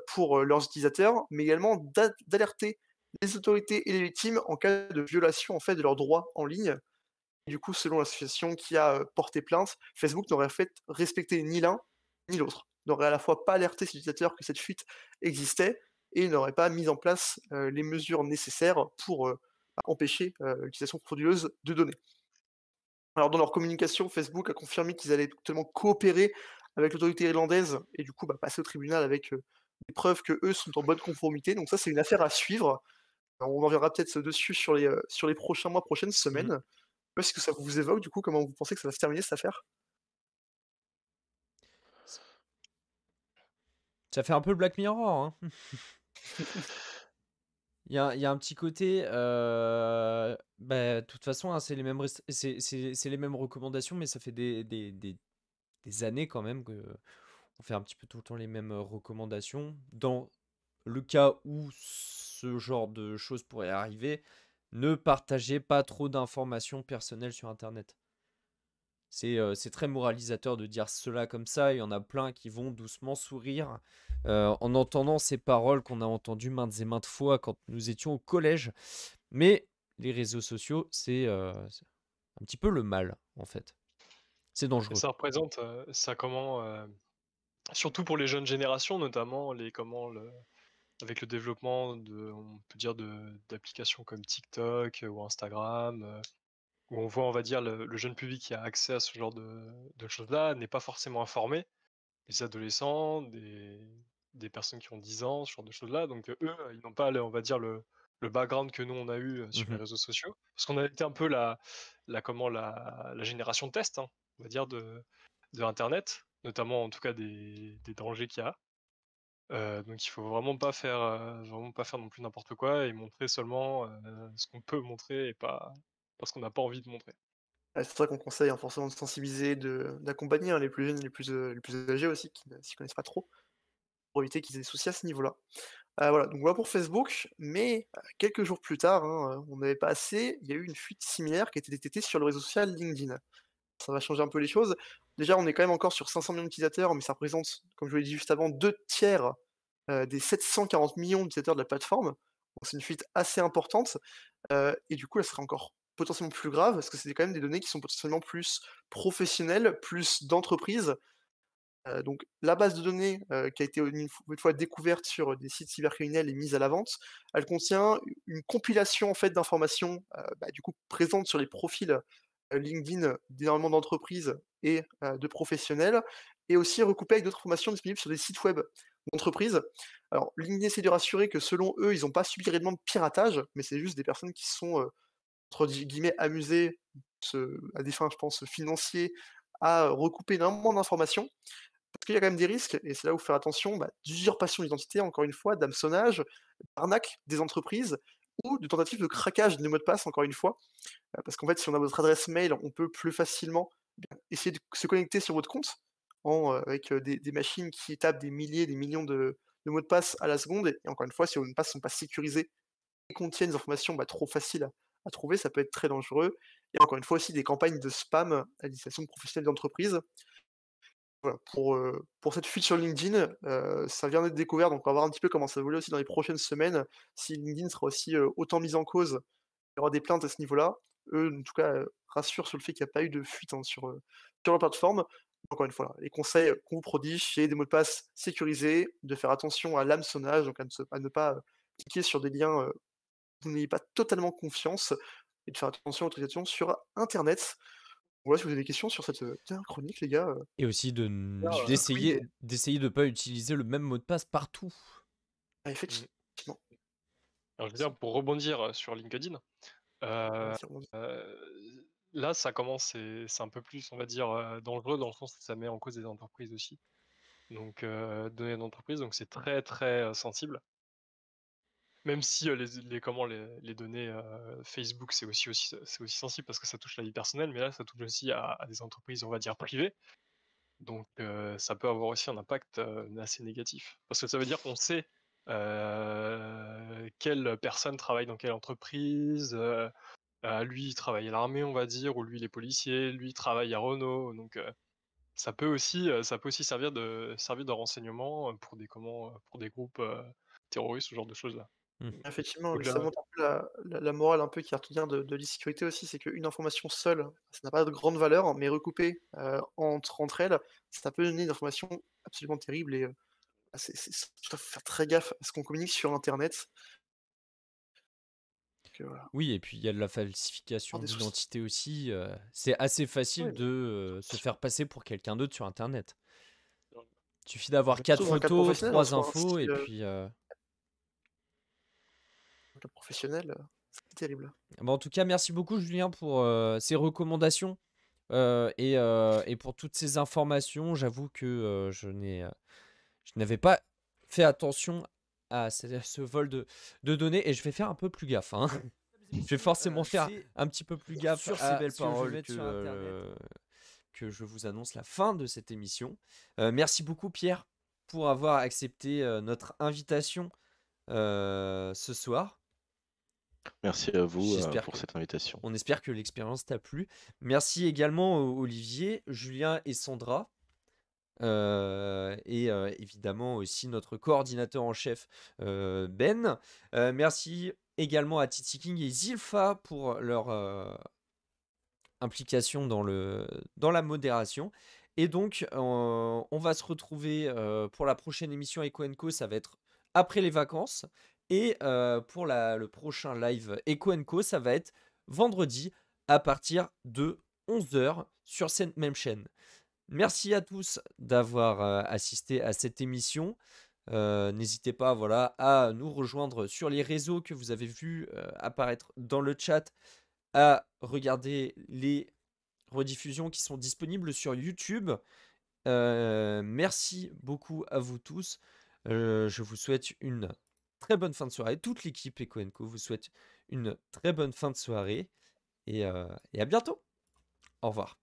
pour, leurs utilisateurs, mais également d'alerter les autorités et les victimes en cas de violation, en fait, de leurs droits en ligne. Et du coup, selon l'association qui a, porté plainte, Facebook n'aurait fait respecter ni l'un ni l'autre. N'aurait à la fois pas alerté ses utilisateurs que cette fuite existait et n'aurait pas mis en place, les mesures nécessaires pour, empêcher, l'utilisation frauduleuse de données. Alors dans leur communication, Facebook a confirmé qu'ils allaient totalement coopérer avec l'autorité irlandaise et du coup, passer au tribunal avec, des preuves qu'eux sont en bonne conformité. Donc ça, c'est une affaire à suivre. Alors on en reviendra peut-être dessus sur les prochains mois, prochaines Mmh. semaines. Je sais pas ce que ça vous évoque du coup, comment vous pensez que ça va se terminer cette affaire? Ça fait un peu Black Mirror, hein. Il y a un petit côté, de toute façon, hein, c'est les mêmes c'est les mêmes recommandations, mais ça fait des années quand même que on fait un petit peu tout le temps les mêmes recommandations. Dans le cas où ce genre de choses pourrait arriver, ne partagez pas trop d'informations personnelles sur Internet. C'est très moralisateur de dire cela comme ça. Il y en a plein qui vont doucement sourire en entendant ces paroles qu'on a entendues maintes et maintes fois quand nous étions au collège. Mais les réseaux sociaux, c'est un petit peu le mal, en fait. C'est Et dangereux. ça représente, ça comment, surtout pour les jeunes générations, notamment avec le développement on peut dire d'applications comme TikTok ou Instagram, où on voit, on va dire, le jeune public qui a accès à ce genre de choses-là n'est pas forcément informé. Les adolescents, des personnes qui ont 10 ans, ce genre de choses-là. Donc, eux, ils n'ont pas on va dire le background que nous on a eu, sur les Mhm. réseaux sociaux. Parce qu'on a été un peu la génération test, hein, on va dire de internet, notamment en tout cas des dangers qu'il y a. Donc il faut vraiment pas faire non plus n'importe quoi et montrer seulement, ce qu'on peut montrer et pas ce qu'on n'a pas envie de montrer. C'est pour ça qu'on conseille, hein, forcément de sensibiliser, d'accompagner, hein, les plus jeunes, les plus âgés aussi qui ne s'y connaissent pas trop, pour éviter qu'ils aient des soucis à ce niveau-là. Voilà, donc voilà pour Facebook, mais quelques jours plus tard, hein, on avait passé il y a eu une fuite similaire qui a été détectée sur le réseau social LinkedIn. Ça va changer un peu les choses. Déjà, on est quand même encore sur 500 millions d'utilisateurs, mais ça représente, comme je vous l'ai dit juste avant, 2 tiers des 740 millions d'utilisateurs de la plateforme. Donc c'est une fuite assez importante, et du coup, elle serait encore potentiellement plus grave, parce que c'est quand même des données qui sont potentiellement plus professionnelles, plus d'entreprises. Donc la base de données, qui a été une fois découverte sur des sites cybercriminels et mise à la vente, elle contient une compilation en fait d'informations, du coup présentes sur les profils, LinkedIn d'énormément d'entreprises et de professionnels, et aussi recoupée avec d'autres informations disponibles sur des sites web d'entreprises. Alors LinkedIn essaie de rassurer que selon eux, ils n'ont pas subi réellement de piratage, mais c'est juste des personnes qui sont, entre guillemets, «amuser» à des fins, je pense, financiers, à recouper énormément d'informations. Parce qu'il y a quand même des risques, et c'est là où faire attention, d'usurpation d'identité, encore une fois, d'hameçonnage, d'arnaque des entreprises ou de tentative de craquage des mots de passe, encore une fois. Parce qu'en fait, si on a votre adresse mail, on peut plus facilement, essayer de se connecter sur votre compte avec, des machines qui tapent des milliers, des millions de mots de passe à la seconde, et encore une fois, si vos mots de passe sont pas sécurisés et contiennent des informations, trop faciles à trouver, ça peut être très dangereux. Et encore une fois aussi des campagnes de spam à destination de professionnels d'entreprise. Voilà, pour cette fuite sur LinkedIn, ça vient d'être découvert, donc on va voir un petit peu comment ça évolue aussi dans les prochaines semaines. Si LinkedIn sera aussi, autant mis en cause, il y aura des plaintes à ce niveau-là. Eux, en tout cas, rassurent sur le fait qu'il n'y a pas eu de fuite, hein, sur leur plateforme. Encore une fois, les conseils qu'on vous prodige, c'est des mots de passe sécurisés, de faire attention à l'hameçonnage, donc à ne pas, cliquer sur des liens, vous n'ayez pas totalement confiance, et de faire attention aux autorisations sur internet. Voilà, si vous avez des questions sur cette, dernière chronique, les gars, Et aussi là, d'essayer oui, d'essayer de pas utiliser le même mot de passe partout. Mmh. effectivement. Alors je veux dire, pour rebondir sur LinkedIn, heu Vas-y, rebondis. là ça commence, c'est un peu plus, on va dire, dangereux dans le sens où ça met en cause des entreprises aussi. Donc données d'entreprise, donc c'est très, très, sensible. Même si, les données, Facebook, c'est aussi sensible parce que ça touche la vie personnelle, mais là ça touche aussi à des entreprises, on va dire, privées. Donc ça peut avoir aussi un impact, assez négatif. Parce que ça veut dire qu'on sait, quelle personne travaille dans quelle entreprise, lui il travaille à l'armée, on va dire, ou lui il est policier, lui il travaille à Renault, donc ça peut aussi servir de renseignement, pour des groupes, terroristes, ce genre de choses-là. Mmh. Effectivement, et ça Au-delà montre un peu la morale un peu qui revient de l'e-sécurité aussi, c'est qu'une information seule, ça n'a pas de grande valeur, mais recoupée, entre elles, ça peut donner une information absolument terrible, et c'est faut faire très gaffe à ce qu'on communique sur internet, que voilà, Oui, et puis il y a de la avoir falsification des soucis. d'identité aussi. C'est assez Ouais, facile de se attention. faire passer pour quelqu'un d'autre sur Internet. Il suffit d'avoir 4 Surtout dans le cadre photos, professionnel en 3 soi, hein, infos, si, et puis... dans le cadre professionnel, c'est terrible. Bon, en tout cas, merci beaucoup Julien pour ces recommandations et pour toutes ces informations. J'avoue que je n'avais pas fait attention à ce vol de données, et je vais faire un peu plus gaffe, hein. Je vais forcément faire un petit peu plus gaffe sur ces à belles ce que je vais paroles mettre sur Internet, que je vous annonce la fin de cette émission. Merci beaucoup Pierre pour avoir accepté notre invitation ce soir. Merci à vous J'espère pour que cette invitation. On espère que l'expérience t'a plu. Merci également Olivier, Julien et Sandra. Et évidemment aussi notre coordinateur en chef Ben. Merci également à Titi King et Zilpha pour leur implication dans la modération. Et donc on va se retrouver pour la prochaine émission Eco & Co. Ça va être après les vacances. Et pour le prochain live Eco & Co, ça va être vendredi à partir de 11h sur cette même chaîne. Merci à tous d'avoir assisté à cette émission. N'hésitez pas, voilà, à nous rejoindre sur les réseaux que vous avez vus apparaître dans le chat, à regarder les rediffusions qui sont disponibles sur YouTube. Merci beaucoup à vous tous. Je vous souhaite une très bonne fin de soirée. Toute l'équipe Eco & Co vous souhaite une très bonne fin de soirée et à bientôt. Au revoir.